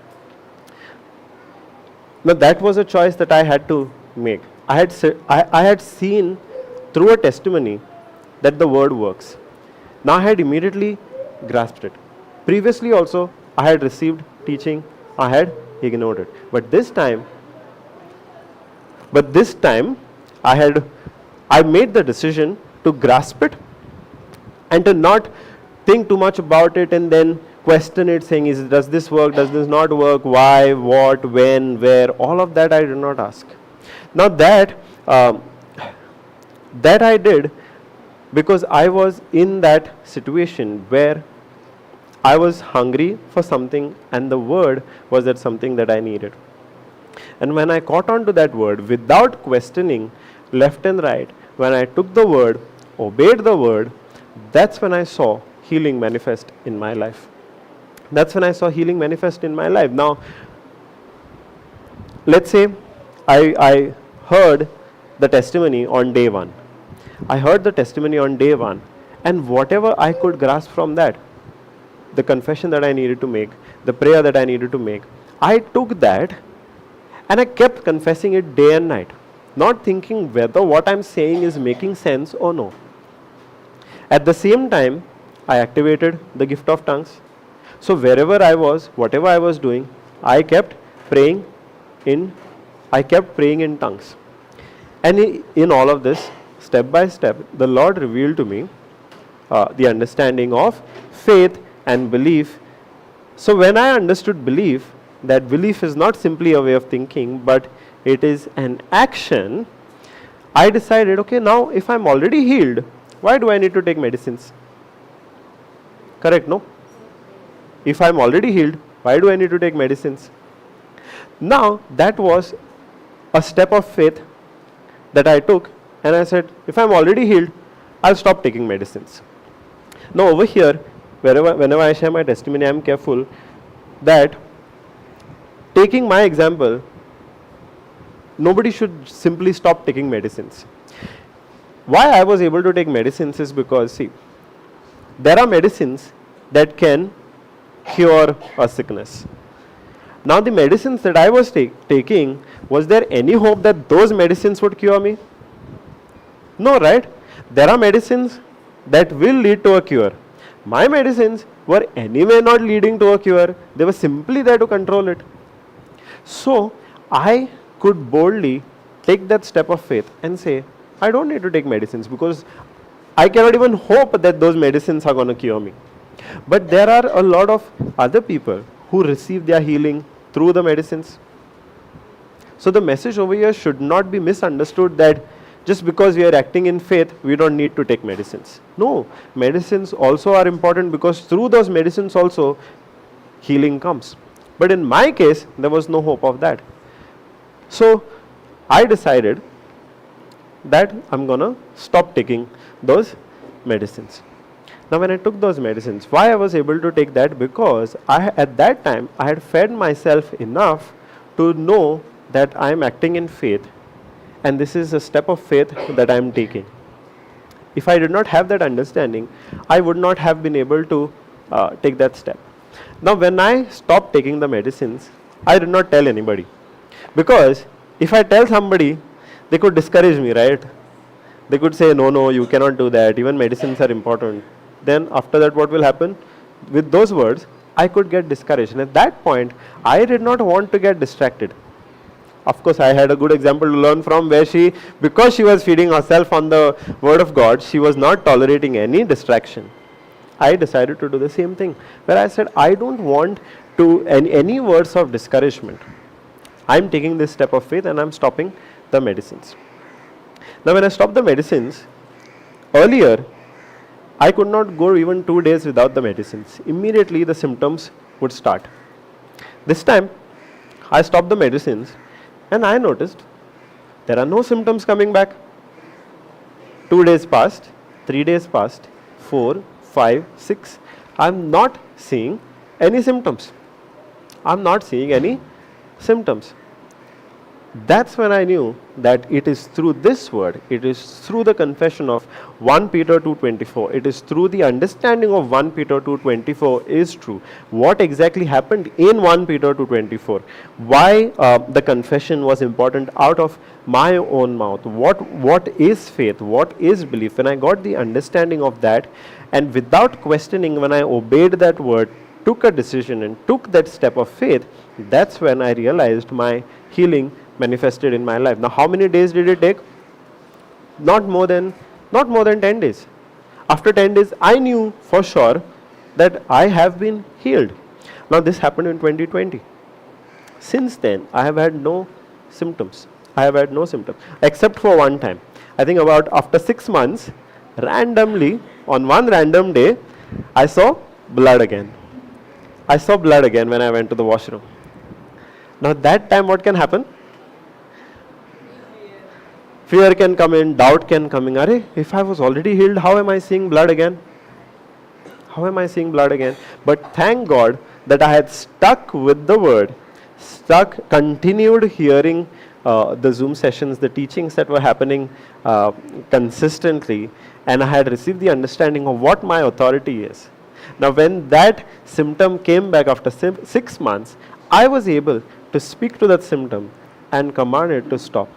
Now that was a choice that I had to make. I had seen through a testimony that the Word works. Now I had immediately grasped it. Previously also, I had received teaching, I had ignored it. But this time, But this time, I made the decision to grasp it and to not think too much about it and then question it, saying, does this work, does this not work, why, what, when, where, all of that I did not ask. Now that I did because I was in that situation where I was hungry for something and the word was that something that I needed. And when I caught on to that word without questioning left and right, when I took the word, obeyed the word, that's when I saw healing manifest in my life. That's when I saw healing manifest in my life. Now, let's say I heard the testimony on day one. I heard the testimony on day one, and whatever I could grasp from that, the confession that I needed to make, the prayer that I needed to make, I took that and I kept confessing it day and night, not thinking whether what I'm saying is making sense or no. At the same time, I activated the gift of tongues. So wherever I was, whatever I was doing, I kept praying in tongues. And in all of this, step by step, the Lord revealed to me the understanding of faith and belief. So when I understood belief, that belief is not simply a way of thinking, but it is an action, I decided, okay, now if I'm already healed, why do I need to take medicines? Correct, no? If I'm already healed, why do I need to take medicines? Now, that was a step of faith that I took, and I said, if I'm already healed, I'll stop taking medicines. Now, over here, whenever I share my testimony, I'm careful that taking my example, nobody should simply stop taking medicines. Why I was able to take medicines is because, see, there are medicines that can cure a sickness. Now the medicines that I was taking, was there any hope that those medicines would cure me? No, right? There are medicines that will lead to a cure. My medicines were anyway not leading to a cure. They were simply there to control it. So I could boldly take that step of faith and say, I don't need to take medicines because I cannot even hope that those medicines are going to cure me. But there are a lot of other people who receive their healing through the medicines. So the message over here should not be misunderstood that just because we are acting in faith, we don't need to take medicines. No, medicines also are important because through those medicines also healing comes. But in my case, there was no hope of that. So I decided that I'm going to stop taking those medicines. Now when I took those medicines, why I was able to take that? Because at that time, I had fed myself enough to know that I am acting in faith, and this is a step of faith that I am taking. If I did not have that understanding, I would not have been able to take that step. Now when I stopped taking the medicines, I did not tell anybody. Because if I tell somebody, they could discourage me, right? They could say, no, you cannot do that. Even medicines are important. Then after that, what will happen? With those words, I could get discouraged. And at that point, I did not want to get distracted. Of course, I had a good example to learn from where because she was feeding herself on the word of God, she was not tolerating any distraction. I decided to do the same thing, where I said, I don't want to any words of discouragement. I'm taking this step of faith and I'm stopping the medicines. Now when I stopped the medicines, earlier, I could not go even 2 days without the medicines. Immediately the symptoms would start. This time, I stopped the medicines and I noticed there are no symptoms coming back. 2 days passed, 3 days passed, 4, 5, 6. I'm not seeing any symptoms. I'm not seeing any symptoms. That's when I knew that it is through this word, it is through the confession of 1 Peter 2:24, it is through the understanding of 1 Peter 2:24 is true. What exactly happened in 1 Peter 2:24? Why the confession was important out of my own mouth? What is faith? What is belief? When I got the understanding of that, and without questioning, when I obeyed that word, took a decision and took that step of faith, that's when I realized my healing manifested in my life. Now, how many days did it take? Not more than 10 days. After 10 days, I knew for sure that I have been healed. Now, this happened in 2020. Since then, I have had no symptoms. Except for one time. I think about after 6 months, randomly, on one random day, I saw blood again. When I went to the washroom. Now, that time, what can happen? Fear can come in, doubt can come in. Arey, if I was already healed, how am I seeing blood again? But thank God that I had stuck with the word, continued hearing the Zoom sessions, the teachings that were happening consistently, and I had received the understanding of what my authority is. Now, when that symptom came back after 6 months, I was able to speak to that symptom and command it to stop.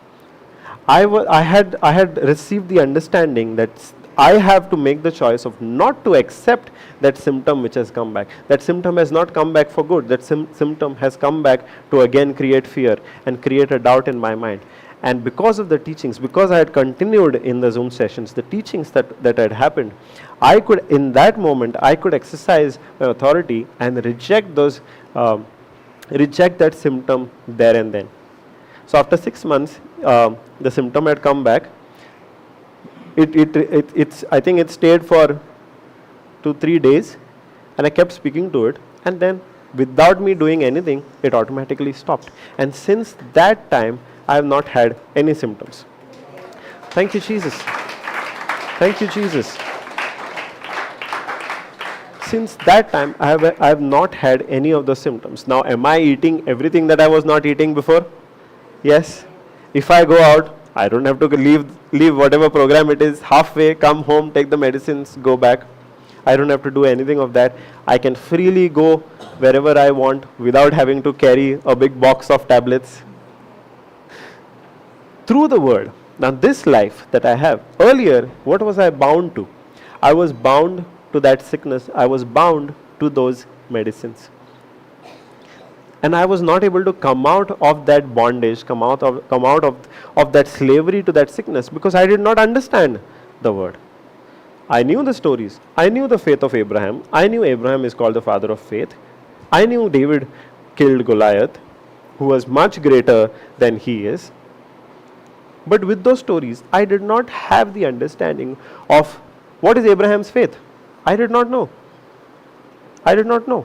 I had received the understanding that I have to make the choice of not to accept that symptom which has come back. That symptom has not come back for good. That symptom has come back to again create fear and create a doubt in my mind. And because of the teachings, because I had continued in the Zoom sessions, the teachings that had happened, I could, in that moment, I could exercise my authority and reject that symptom there and then. So after 6 months, the symptom had come back. I think it stayed for 2-3 days, and I kept speaking to it, and then without me doing anything, it automatically stopped. And since that time, I have not had any symptoms. Thank you, Jesus. Since that time, I have not had any of the symptoms. Now, am I eating everything that I was not eating before? Yes. If I go out, I don't have to leave whatever program it is halfway, come home, take the medicines, go back. I don't have to do anything of that. I can freely go wherever I want without having to carry a big box of tablets. Through the word. Now, this life that I have, earlier, what was I bound to? I was bound to that sickness. I was bound to those medicines. And I was not able to come out of that bondage, come out of that slavery to that sickness, because I did not understand the word. I knew the stories. I knew the faith of Abraham. I knew Abraham is called the father of faith. I knew David killed Goliath, who was much greater than he is. But with those stories, I did not have the understanding of what is Abraham's faith. I did not know. The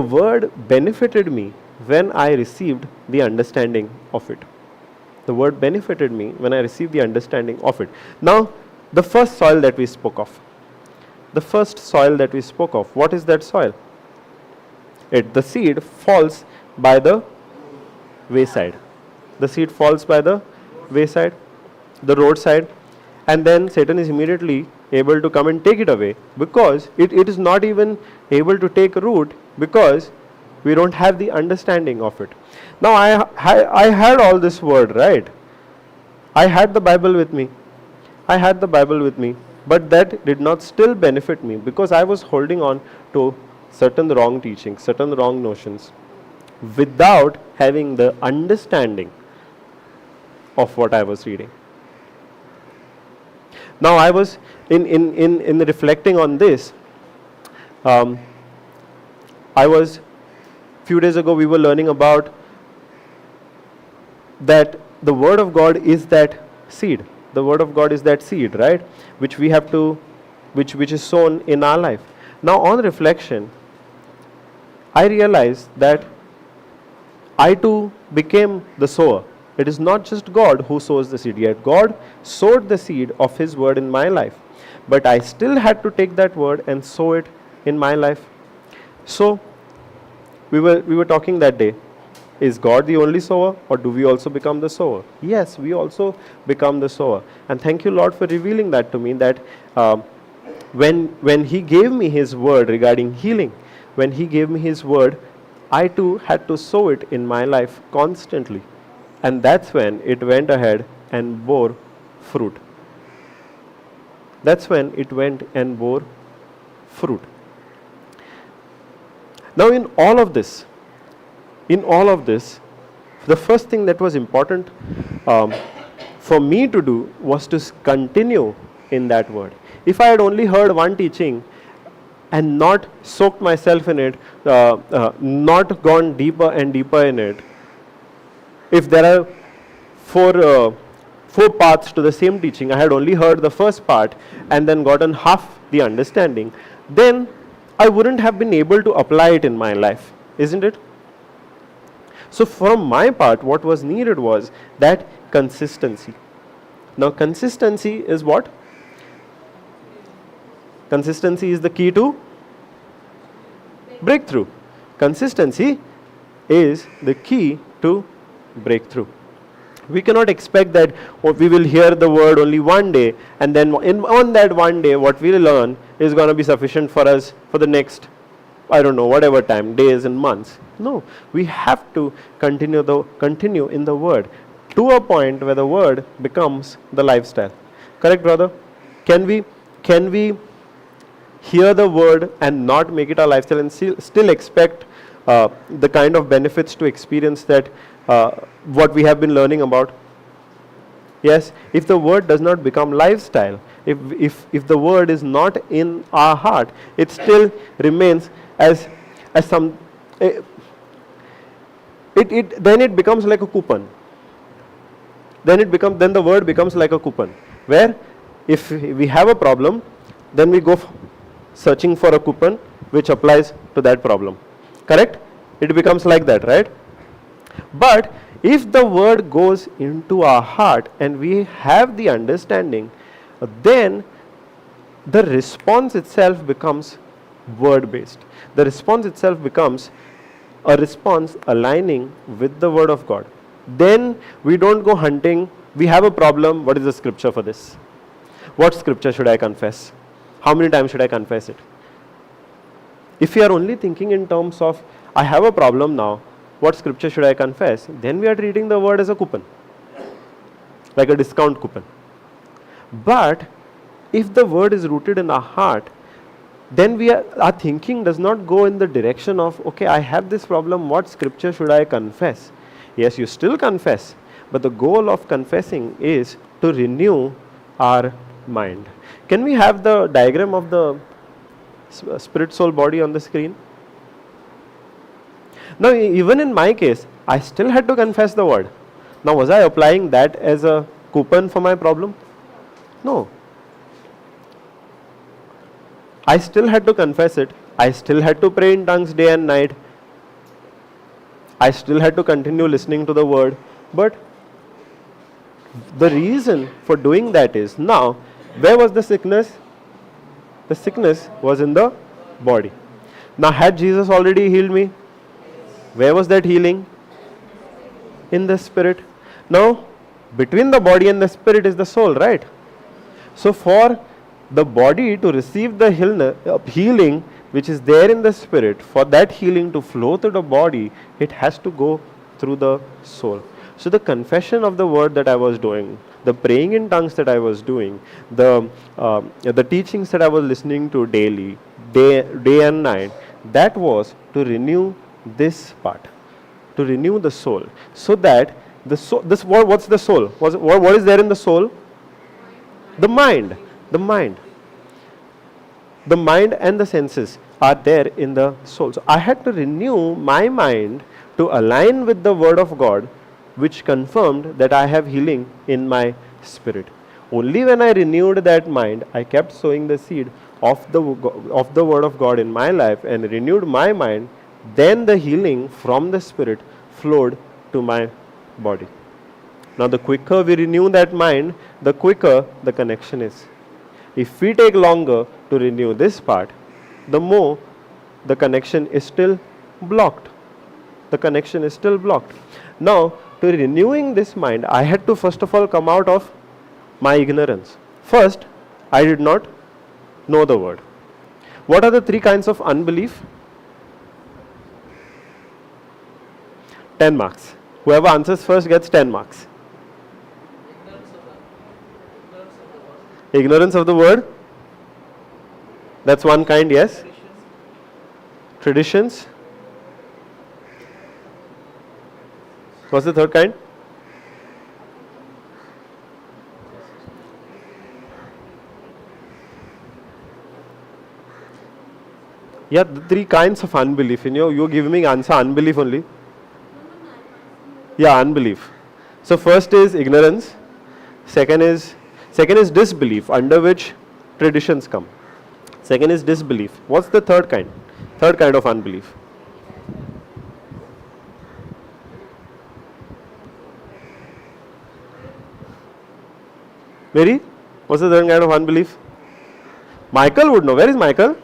word benefited me when I received the understanding of it. Now, the first soil that we spoke of. What is that soil? The seed falls by the wayside. The roadside, and then Satan is immediately able to come and take it away, because it is not even able to take root, because we don't have the understanding of it. Now, I had all this word, right? I had the Bible with me, but that did not still benefit me, because I was holding on to certain wrong teachings, certain wrong notions, without having the understanding of what I was reading. Now, I was in reflecting on this. Few days ago, we were learning about that the Word of God is that seed. The Word of God is that seed, right? Which we have to, which is sown in our life. Now, on reflection, I realized that I too became the sower. It is not just God who sows the seed, yet God sowed the seed of His word in my life. But I still had to take that word and sow it in my life. So, we were talking that day. Is God the only sower, or do we also become the sower? Yes, we also become the sower. And thank you, Lord, for revealing that to me, that when He gave me His word regarding healing, when He gave me His word, I too had to sow it in my life constantly. And that's when it went ahead and bore fruit. Now, in all of this, The first thing that was important um, for me to do was to continue in that word. If I had only heard one teaching and not soaked myself in it, not gone deeper and deeper in it, if there are four parts to the same teaching, I had only heard the first part and then gotten half the understanding, then I wouldn't have been able to apply it in my life, isn't it? So from my part, what was needed was that consistency. Now consistency is what? Consistency is the key to breakthrough. Consistency is the key to breakthrough. We cannot expect that we will hear the word only one day and then on that one day what we learn is going to be sufficient for us for the next, I don't know, whatever time, days and months. No, we have to continue in the word to a point where the word becomes the lifestyle. Correct, brother? Can we hear the word and not make it our lifestyle and still expect the kind of benefits to experience that what we have been learning about? Yes, if the word does not become lifestyle, if the word is not in our heart, it still remains as some, then it becomes like a coupon. Then the word becomes like a coupon, where if we have a problem, then we go searching for a coupon which applies to that problem. Correct? It becomes like that, right? But if the word goes into our heart and we have the understanding, then the response itself becomes word based. The response itself becomes a response aligning with the word of God. Then we don't go hunting. We have a problem. What is the scripture for this? What scripture should I confess? How many times should I confess it? If we are only thinking in terms of, I have a problem now, what scripture should I confess? Then we are treating the word as a coupon, like a discount coupon. But if the word is rooted in our heart, then our thinking does not go in the direction of, okay, I have this problem, what scripture should I confess? Yes, you still confess, but the goal of confessing is to renew our mind. Can we have the diagram of the spirit, soul, body on the screen? Now, even in my case, I still had to confess the word. Now, was I applying that as a coupon for my problem? No. I still had to confess it. I still had to pray in tongues day and night. I still had to continue listening to the word. But the reason for doing that is, now, where was the sickness? The sickness was in the body. Now, had Jesus already healed me? Where was that healing? In the spirit. Now, between the body and the spirit is the soul, right? So, for the body to receive the healing which is there in the spirit, for that healing to flow through the body, it has to go through the soul. So, the confession of the word that I was doing, the praying in tongues that I was doing, the teachings that I was listening to daily, day and night, that was to renew this part, to renew the soul, so that the soul, what's the soul? What is there in the soul? The mind. The mind and the senses are there in the soul. So I had to renew my mind to align with the word of God, which confirmed that I have healing in my spirit. Only when I renewed that mind, I kept sowing the seed of the word of God in my life and renewed my mind, then the healing from the spirit flowed to my body. Now, the quicker we renew that mind, the quicker the connection is. If we take longer to renew this part, the more the connection is still blocked. The connection is still blocked. Now, to renewing this mind, I had to first of all come out of my ignorance. First, I did not know the word. What are the three kinds of unbelief? 10 marks. Whoever answers first gets 10 marks. Ignorance of the word. That's one kind, yes. Traditions. What's the third kind? Yeah, the three kinds of unbelief. You're giving me answer unbelief only. Yeah, unbelief. So first is ignorance. Second is disbelief, under which traditions come. Second is disbelief. What's the third kind? Third kind of unbelief. Mary, what's the third kind of unbelief? Michael would know. Where is Michael?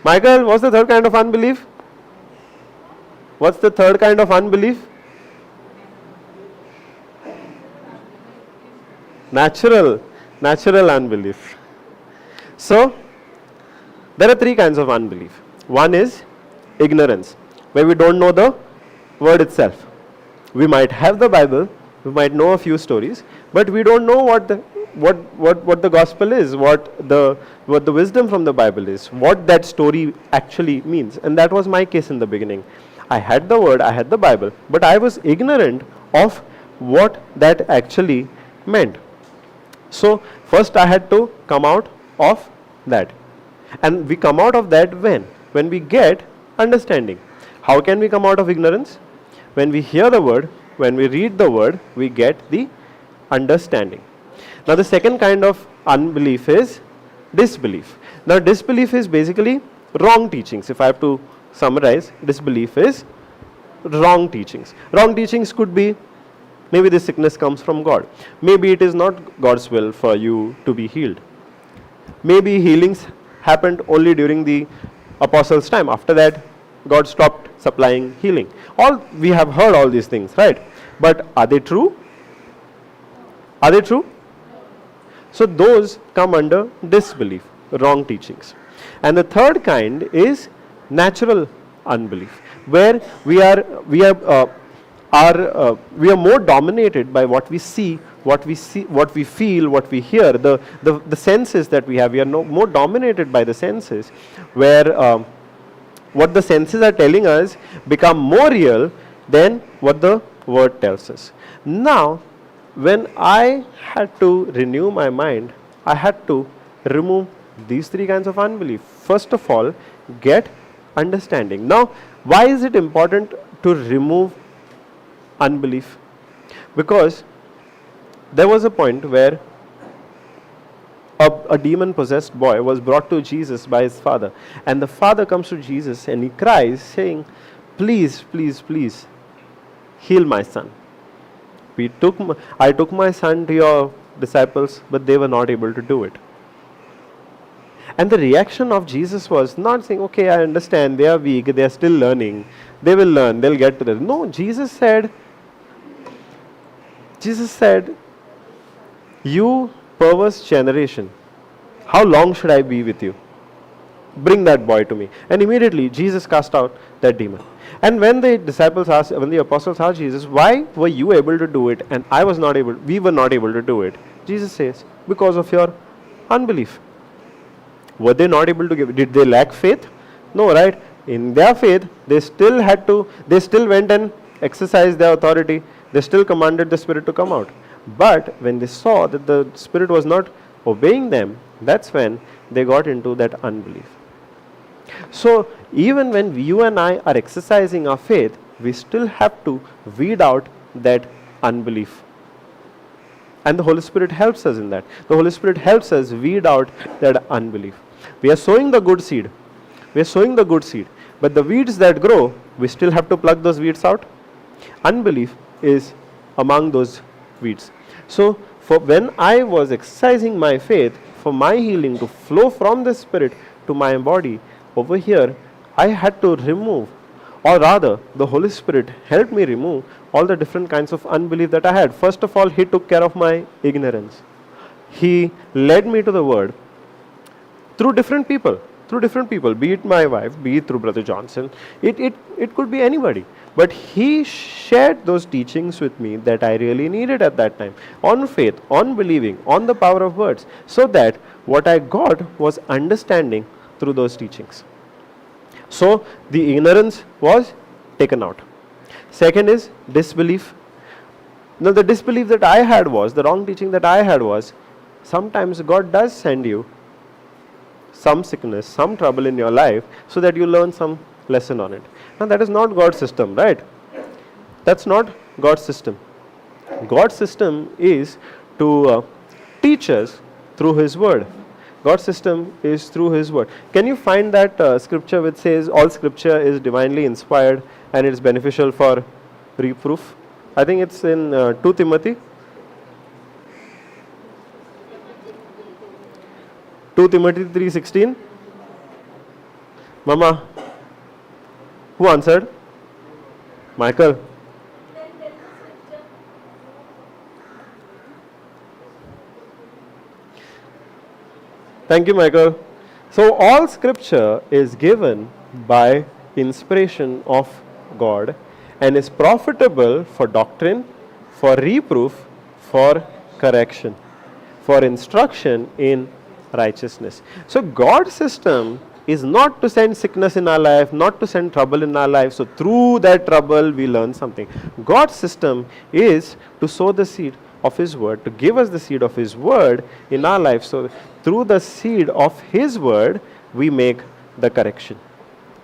Michael, what's the third kind of unbelief? What's the third kind of unbelief? Natural unbelief. So, there are three kinds of unbelief. One is ignorance, where we don't know the word itself. We might have the Bible, we might know a few stories, but we don't know what the gospel is, what the wisdom from the Bible is, what that story actually means. And that was my case in the beginning. I had the word, I had the Bible, but I was ignorant of what that actually meant. So first I had to come out of that. And we come out of that when we get understanding. How can we come out of ignorance? When we hear the word, when we read the word, we get the understanding. Now the second kind of unbelief is disbelief. Now disbelief is basically wrong teachings. If I have to summarize, disbelief is wrong teachings. Wrong teachings could be, maybe this sickness comes from God. Maybe it is not God's will for you to be healed. Maybe healings happened only during the apostles' time. After that, God stopped supplying healing. We have heard all these things, right? But are they true? Are they true? So those come under disbelief, wrong teachings. And the third kind is natural unbelief, where we are more dominated by what we see, what we feel, what we hear, the senses that we have. We are more dominated by the senses, where what the senses are telling us become more real than what the word tells us. Now, when I had to renew my mind, I had to remove these three kinds of unbelief. First of all, get understanding. Now, why is it important to remove unbelief? Because there was a point where a demon-possessed boy was brought to Jesus by his father, and the father comes to Jesus and he cries, saying, "Please, please, please, heal my son. I took my son to your disciples, but they were not able to do it." And the reaction of Jesus was not saying, "Okay, I understand, they are weak, they are still learning, they will learn, they'll get to this." No, Jesus said, "You perverse generation, how long should I be with you? Bring that boy to me." And immediately Jesus cast out that demon. And when the apostles asked Jesus, "Why were you able to do it and we were not able to do it?" Jesus says, "Because of your unbelief." Were they not able to did they lack faith? No, right? In their faith, they still went and exercised their authority. They still commanded the spirit to come out. But when they saw that the spirit was not obeying them, that's when they got into that unbelief. So even when you and I are exercising our faith, we still have to weed out that unbelief. And the Holy Spirit helps us in that. The Holy Spirit helps us weed out that unbelief. We are sowing the good seed. But the weeds that grow, we still have to pluck those weeds out. Unbelief is among those weeds. So when I was exercising my faith, for my healing to flow from the Spirit to my body, over here, I had to remove, or rather, the Holy Spirit helped me remove all the different kinds of unbelief that I had. First of all, He took care of my ignorance. He led me to the Word through different people, be it my wife, be it through Brother Johnson. It could be anybody. But He shared those teachings with me that I really needed at that time, on faith, on believing, on the power of words, so that what I got was understanding through those teachings. So the ignorance was taken out. Second is disbelief. Now the disbelief that I had was, the wrong teaching that I had was, sometimes God does send you some sickness, some trouble in your life so that you learn some lesson on it. Now that is not God's system, right? That's not God's system. God's system is to teach us through His word. God's system is through His word. Can you find that scripture which says all scripture is divinely inspired and it is beneficial for reproof? I think it's in 2 Timothy. 2 Timothy 3:16. Mama, who answered? Michael. Thank you, Michael. So all scripture is given by inspiration of God and is profitable for doctrine, for reproof, for correction, for instruction in righteousness. So God's system is not to send sickness in our life, not to send trouble in our life, so through that trouble we learn something. God's system is to sow the seed of His word, to give us the seed of His word in our life. So through the seed of His word we make the correction.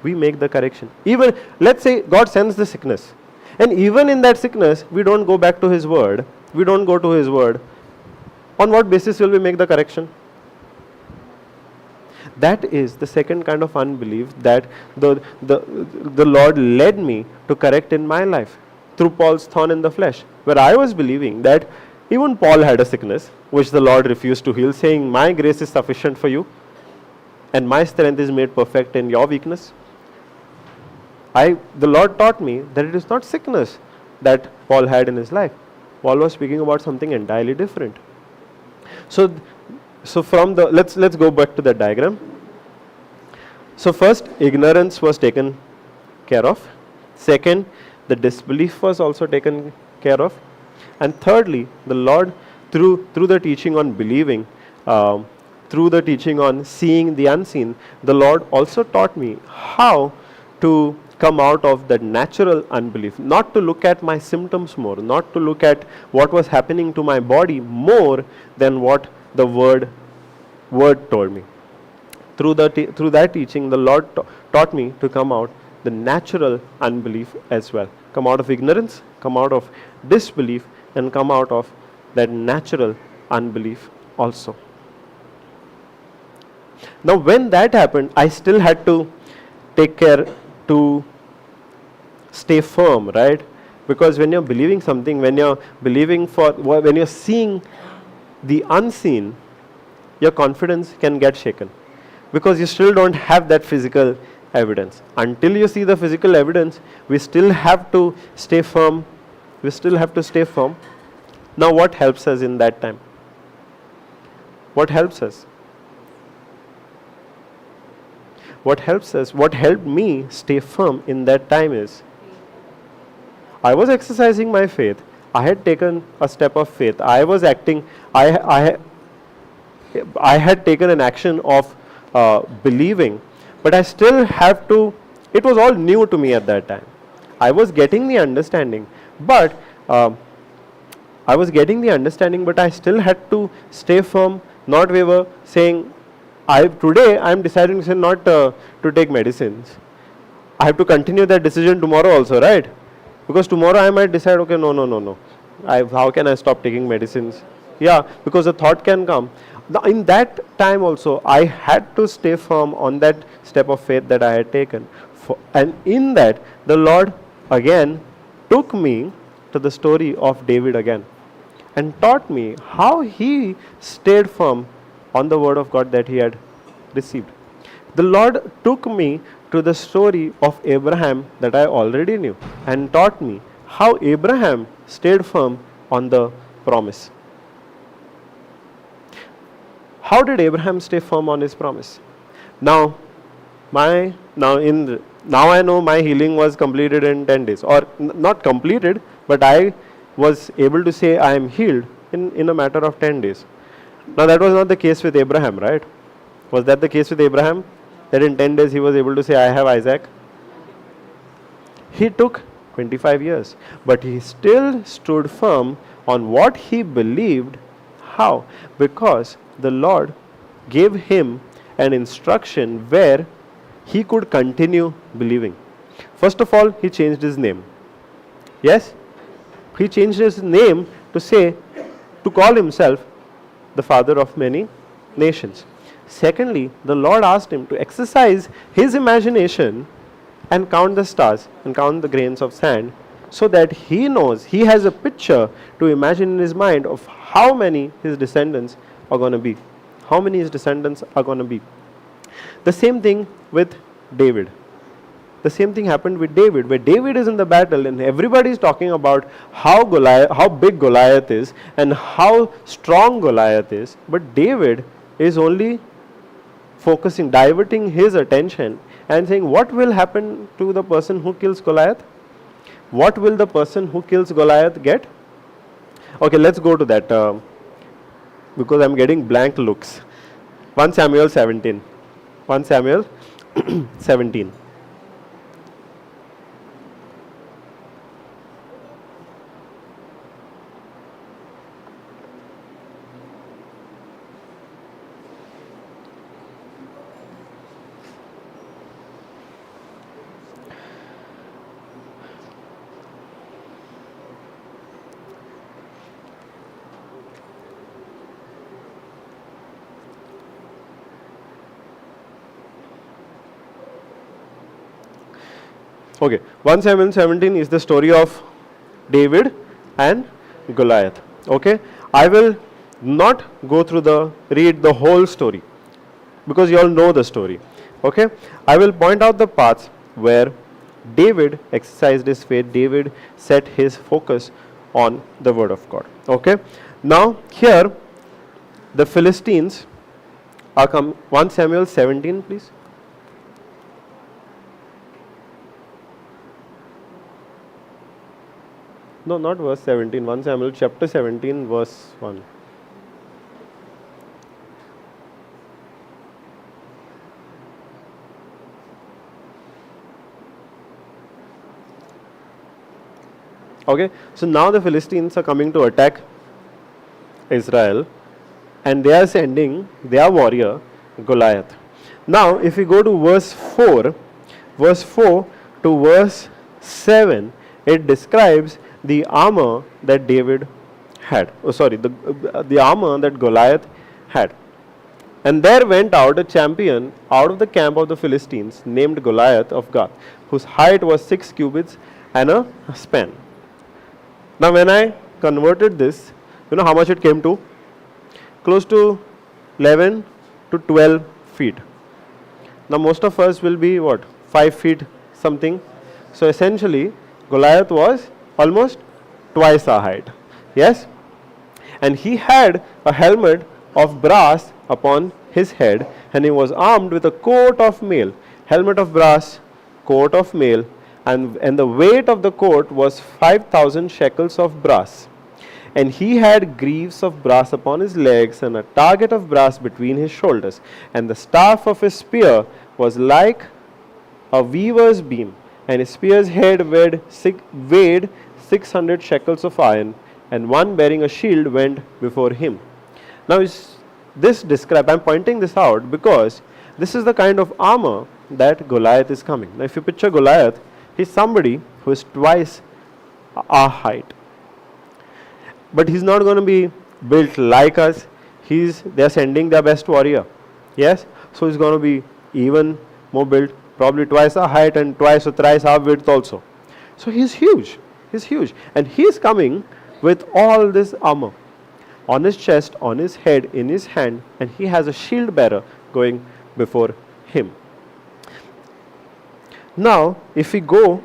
We make the correction. Even, let's say God sends the sickness, and even in that sickness we don't go back to His word, we don't go to His word. On what basis will we make the correction? That is the second kind of unbelief that the Lord led me to correct in my life through Paul's thorn in the flesh, where I was believing that even Paul had a sickness which the Lord refused to heal, saying, my grace is sufficient for you and my strength is made perfect in your weakness. The Lord taught me that it is not sickness that Paul had in his life. Paul was speaking about something entirely different. So from the, let's go back to the diagram. So first, ignorance was taken care of. Second, the disbelief was also taken care of. And thirdly, the Lord, through the teaching on believing, through the teaching on seeing the unseen, the Lord also taught me how to come out of that natural unbelief, not to look at my symptoms more, not to look at what was happening to my body more than what the word told me. Through that teaching, the Lord taught me to come out the natural unbelief as well. Come out of ignorance, come out of disbelief, and come out of that natural unbelief also. Now when that happened, I still had to take care to stay firm, right? Because when you're believing something, when you're seeing the unseen, your confidence can get shaken because you still don't have that physical evidence. Until you see the physical evidence, we still have to stay firm. Now what helps us in that time? What helps us? What helped me stay firm in that time is, I was exercising my faith. I had taken a step of faith. I was acting, I had taken an action of believing, but I still have to, it was all new to me at that time. I was getting the understanding, but I still had to stay firm, not waver, saying, today I am deciding to say not to take medicines. I have to continue that decision tomorrow also, right? Because tomorrow I might decide, okay, no. How can I stop taking medicines? Yeah, because the thought can come. In that time also, I had to stay firm on that step of faith that I had taken. And in that, the Lord again took me to the story of David again and taught me how he stayed firm on the word of God that he had received. The Lord took me to the story of Abraham that I already knew and taught me how Abraham stayed firm on the promise. How did Abraham stay firm on his promise? Now I know my healing was completed in 10 days, or not completed, but I was able to say I am healed in a matter of 10 days. Now that was not the case with Abraham, right? Was that the case with Abraham? That in 10 days he was able to say, I have Isaac? He took 25 years. But he still stood firm on what he believed. How? Because the Lord gave him an instruction where he could continue believing. First of all, he changed his name. Yes? He changed his name to call himself the father of many nations. Secondly, the Lord asked him to exercise his imagination and count the stars and count the grains of sand, so that he knows, he has a picture to imagine in his mind of how many his descendants are going to be. How many his descendants are going to be. The same thing with David. The same thing happened with David, where David is in the battle and everybody is talking about how big Goliath is and how strong Goliath is, but David is only diverting his attention and saying, what will happen to the person who kills Goliath? What will the person who kills Goliath get? Okay, let's go to that because I'm getting blank looks. 1 Samuel 17. 1 Samuel 17. Okay, 1 Samuel 17 is the story of David and Goliath. Okay, I will not go through read the whole story because you all know the story. Okay, I will point out the parts where David exercised his faith, David set his focus on the word of God. Okay, now here the Philistines are 1 Samuel 17, please. No, not verse 17. 1 Samuel chapter 17, verse 1. Okay, so now the Philistines are coming to attack Israel and they are sending their warrior Goliath. Now, if we go to verse 4 to verse 7, it describes the armor that David had. The armor that Goliath had. And there went out a champion out of the camp of the Philistines named Goliath of Gath, whose height was 6 cubits and a span. Now when I converted this, you know how much it came to? Close to 11 to 12 feet. Now most of us will be 5 feet something. So essentially Goliath was almost twice our height. Yes? And he had a helmet of brass upon his head, and he was armed with a coat of mail. Helmet of brass, coat of mail, and the weight of the coat was 5,000 shekels of brass. And he had greaves of brass upon his legs, and a target of brass between his shoulders. And the staff of his spear was like a weaver's beam, and his spear's head weighed 600 shekels of iron, and one bearing a shield went before him. Now I'm pointing this out because this is the kind of armor that Goliath is coming. Now if you picture Goliath, he's somebody who is twice our height. But he's not going to be built like us. They're sending their best warrior. Yes? So he's going to be even more built, probably twice our height and twice or thrice our width also. So he's huge. He's huge. And he's coming with all this armor on his chest, on his head, in his hand, and he has a shield bearer going before him. Now, if we go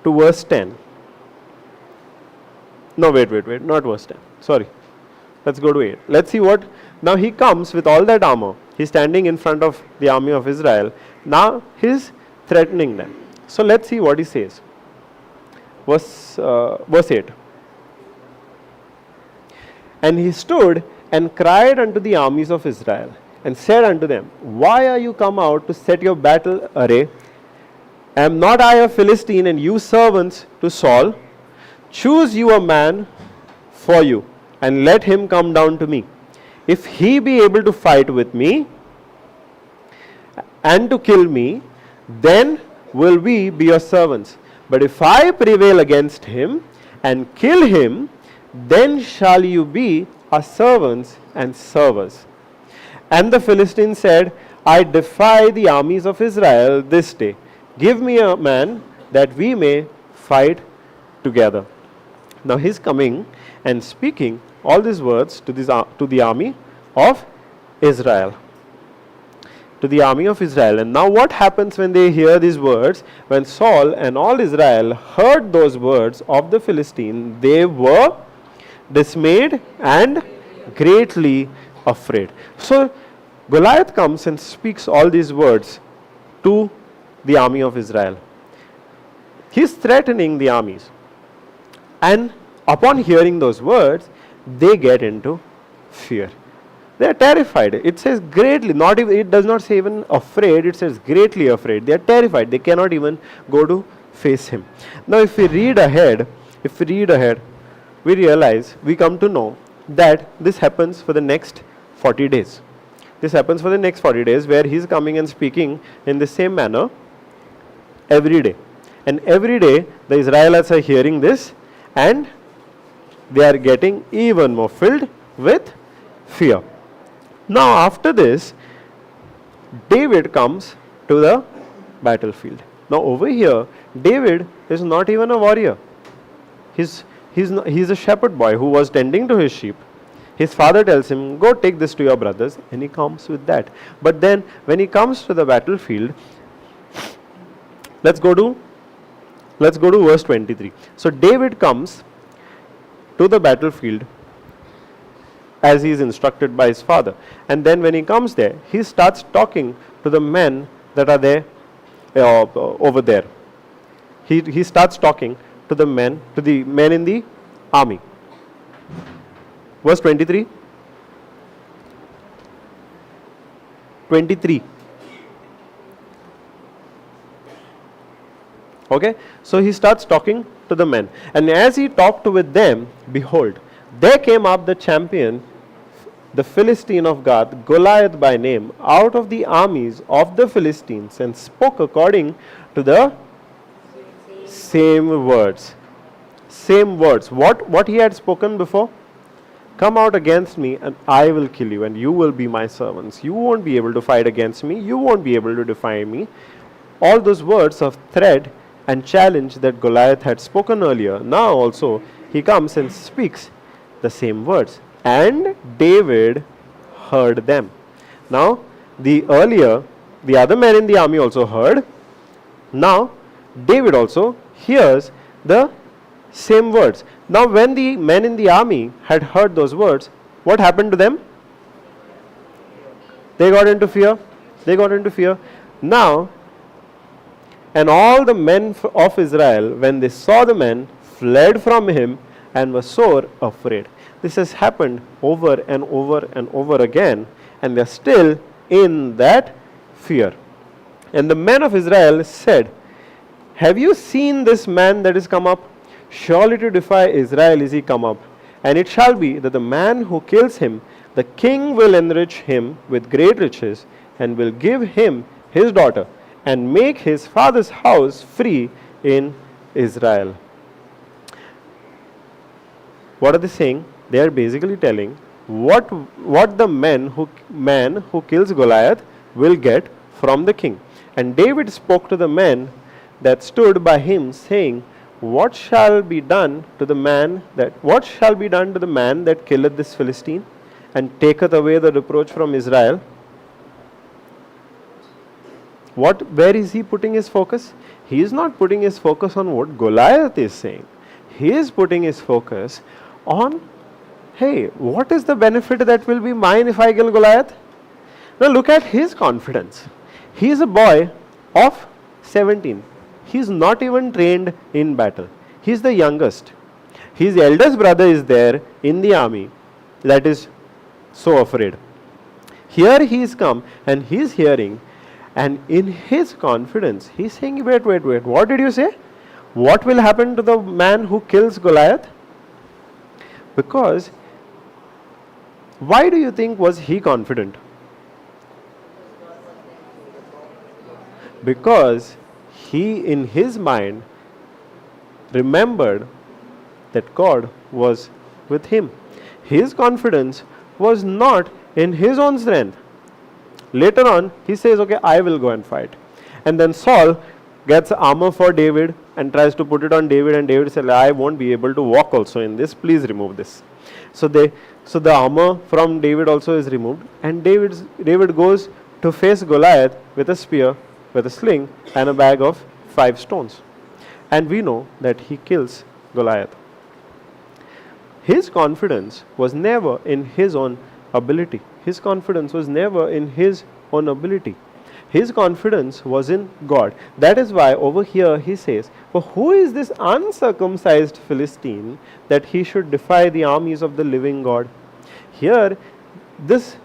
to verse 10. No, wait, not verse 10. Sorry. Let's go to 8. Let's see what. Now he comes with all that armor. He's standing in front of the army of Israel. Now he's threatening them. So let's see what he says. Verse 8. And he stood and cried unto the armies of Israel, and said unto them, Why are you come out to set your battle array? Am not I a Philistine, and you servants to Saul? Choose you a man for you, and let him come down to me. If he be able to fight with me and to kill me, then will we be your servants. But if I prevail against him and kill him, then shall you be our servants and serve us. And the Philistine said, I defy the armies of Israel this day. Give me a man that we may fight together. Now he's coming and speaking all these words to the army of Israel. To the army of Israel. And now what happens when they hear these words? When Saul and all Israel heard those words of the Philistine, they were dismayed and greatly afraid. So Goliath comes and speaks all these words to the army of Israel. He's threatening the armies. And upon hearing those words, they get into fear. They are terrified. It says greatly, not even, it does not say even afraid, it says greatly afraid. They are terrified. They cannot even go to face him. Now if we read ahead, we realize, we come to know that this happens for the next 40 days. This happens for the next 40 days where he is coming and speaking in the same manner every day. And every day the Israelites are hearing this and they are getting even more filled with fear. Now after this, David comes to the battlefield. Now over here, David is not even a warrior. He's a shepherd boy who was tending to his sheep. His father tells him, go take this to your brothers, and he comes with that. But then when he comes to the battlefield, let's go to verse 23. So David comes to the battlefield as he is instructed by his father. And then when he comes there, he starts talking to the men that are there over there. He starts talking to the men in the army. Verse 23. Okay, so he starts talking to the men. And as he talked with them, behold, there came up the champion, the Philistine of Gath, Goliath by name, out of the armies of the Philistines, and spoke according to the same words. Same words. What he had spoken before? Come out against me and I will kill you and you will be my servants. You won't be able to fight against me. You won't be able to defy me. All those words of threat and challenge that Goliath had spoken earlier, now also he comes and speaks the same words. And David heard them. Now the other men in the army also heard. Now David also hears the same words. Now when the men in the army had heard those words, what happened to them? They got into fear. Now, and all the men of Israel, when they saw the men, fled from him and were sore afraid. This has happened over and over and over again, and they are still in that fear. And the men of Israel said, have you seen this man that is come up? Surely to defy Israel is he come up. And it shall be that the man who kills him, the king will enrich him with great riches, and will give him his daughter, and make his father's house free in Israel. What are they saying? They are basically telling what the man who kills Goliath will get from the king. And David spoke to the men that stood by him, saying, what shall be done to the man that killeth this Philistine, and taketh away the reproach from Israel? Where is he putting his focus? He is not putting his focus on what Goliath is saying. He is putting his focus on, hey, what is the benefit that will be mine if I kill Goliath? Now look at his confidence. He is a boy of 17. He is not even trained in battle. He is the youngest. His eldest brother is there in the army that is so afraid. Here he is come and he is hearing, And in his confidence, he's saying, wait, what did you say? What will happen to the man who kills Goliath? Because, why do you think was he confident? Because he, in his mind, remembered that God was with him. His confidence was not in his own strength. Later on, he says, okay, I will go and fight. And then Saul gets armor for David and tries to put it on David, and David says, I won't be able to walk also in this, please remove this. So the armor from David also is removed, and David goes to face Goliath with a spear, with a sling, and a bag of 5 stones. And we know that he kills Goliath. His confidence was never in his own ability. His confidence was never in his own ability. His confidence was in God. That is why over here he says, for who is this uncircumcised Philistine that he should defy the armies of the living God? Here, this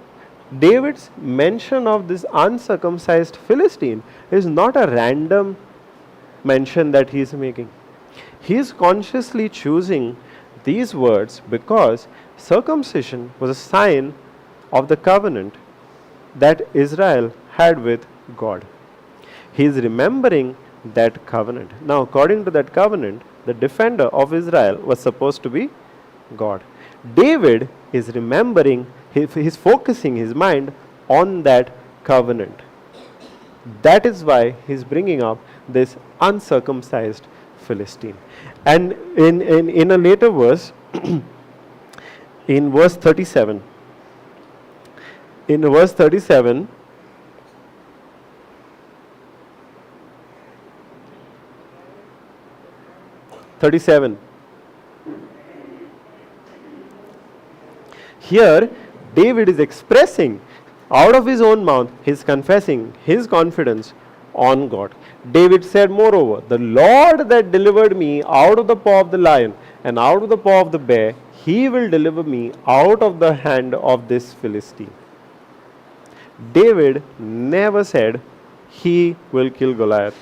David's mention of this uncircumcised Philistine is not a random mention that he is making. He is consciously choosing these words because circumcision was a sign of the covenant that Israel had with God. He is remembering that covenant. Now, according to that covenant, the defender of Israel was supposed to be God. David is remembering, he is focusing his mind on that covenant. That is why he is bringing up this uncircumcised Philistine. And in a later verse, in verse 37, in verse 37, here David is expressing out of his own mouth, he is confessing his confidence on God. David said, moreover, the Lord that delivered me out of the paw of the lion and out of the paw of the bear, he will deliver me out of the hand of this Philistine. David never said he will kill Goliath.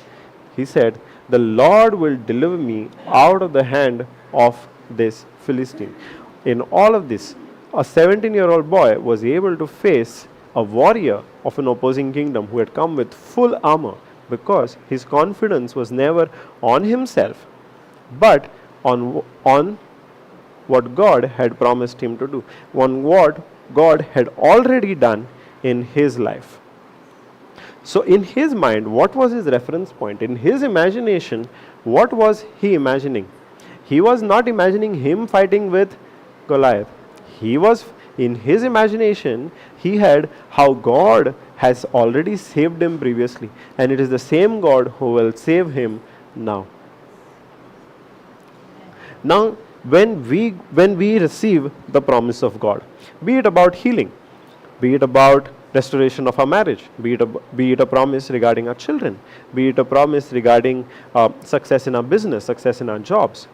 He said, the Lord will deliver me out of the hand of this Philistine. In all of this, a 17-year-old boy was able to face a warrior of an opposing kingdom who had come with full armor because his confidence was never on himself but on what God had promised him to do, on what God had already done in his life. So in his mind, what was his reference point? In his imagination, what was he imagining? He was not imagining him fighting with Goliath. He was, in his imagination, he had how God has already saved him previously, and it is the same God who will save him now. Now, when we receive the promise of God, be it about healing, be it about restoration of our marriage, be it a promise regarding our children, be it a promise regarding success in our business, success in our jobs,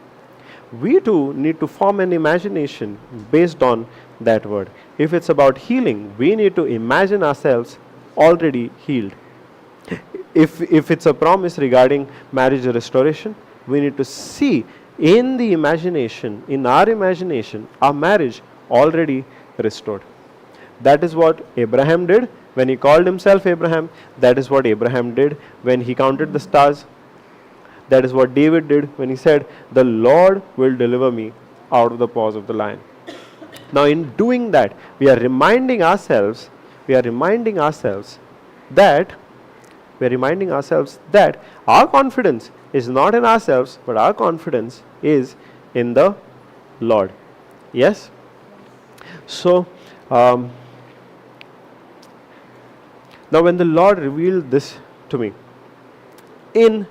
we too need to form an imagination based on that word. If it's about healing, we need to imagine ourselves already healed. If it's a promise regarding marriage restoration, we need to see in the imagination, in our imagination, our marriage already restored. That is what Abraham did when he called himself Abraham. That is what Abraham did when he counted the stars. That is what David did when he said, the Lord will deliver me out of the paws of the lion. Now in doing that, we are reminding ourselves that our confidence is not in ourselves, but our confidence is in the Lord. Yes? So, now when the Lord revealed this to me, in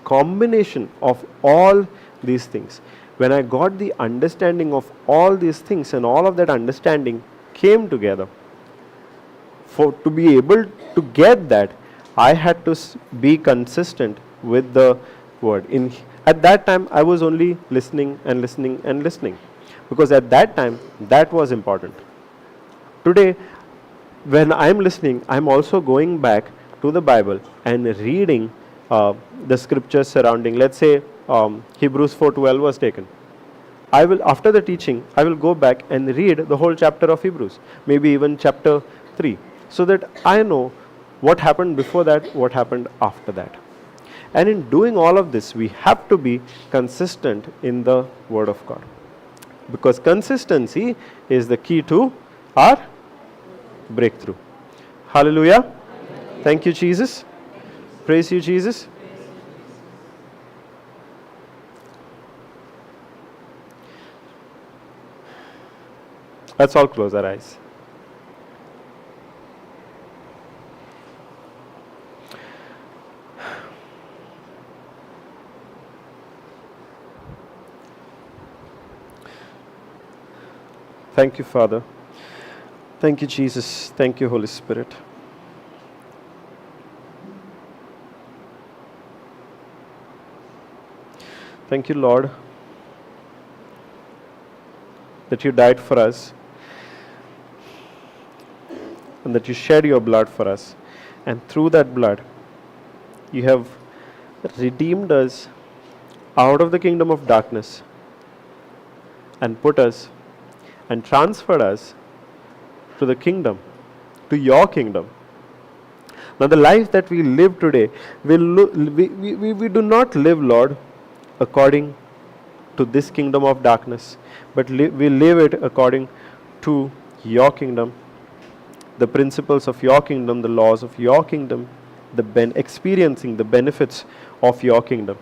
combination of all these things, when I got the understanding of all these things and all of that understanding came together, to be able to get that, I had to be consistent with the word. At that time, I was only listening and listening and listening, because at that time, that was important. Today, when I am listening, I am also going back to the Bible and reading the scriptures surrounding. Let's say Hebrews 4:12 was taken. I will, after the teaching, I will go back and read the whole chapter of Hebrews, maybe even chapter 3, so that I know what happened before that, what happened after that. And in doing all of this, we have to be consistent in the Word of God. Because consistency is the key to our breakthrough. Hallelujah. Thank you, Jesus. Praise you, Jesus. Let's all close our eyes. Thank you, Father. Thank you, Jesus. Thank you, Holy Spirit. Thank you, Lord, that you died for us and that you shed your blood for us. And through that blood, you have redeemed us out of the kingdom of darkness and put us and transferred us to the kingdom, to your kingdom. Now the life that we live today, we do not live, Lord, according to this kingdom of darkness, but we live it according to your kingdom, the principles of your kingdom, the laws of your kingdom, experiencing the benefits of your kingdom.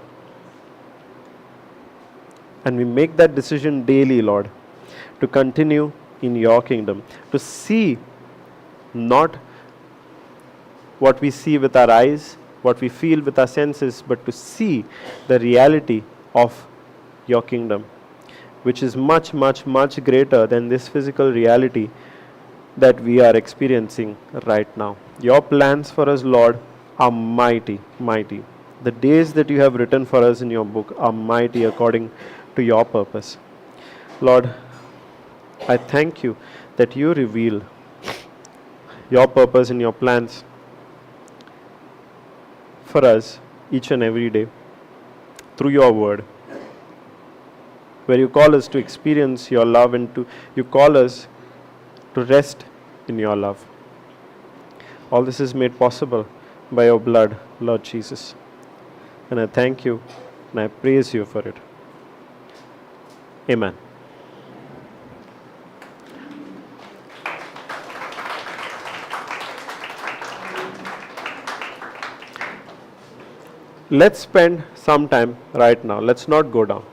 And we make that decision daily, Lord, to continue in your kingdom, to see not what we see with our eyes, what we feel with our senses, but to see the reality of your kingdom, which is much, much, much greater than this physical reality that we are experiencing right now. Your plans for us, Lord, are mighty, mighty. The days that you have written for us in your book are mighty according to your purpose. Lord, I thank you that you reveal your purpose and your plans for us each and every day through your word, where you call us to experience your love and you call us to rest in your love. All this is made possible by your blood, Lord Jesus. And I thank you and I praise you for it. Amen. Let's spend some time right now. Let's not go down.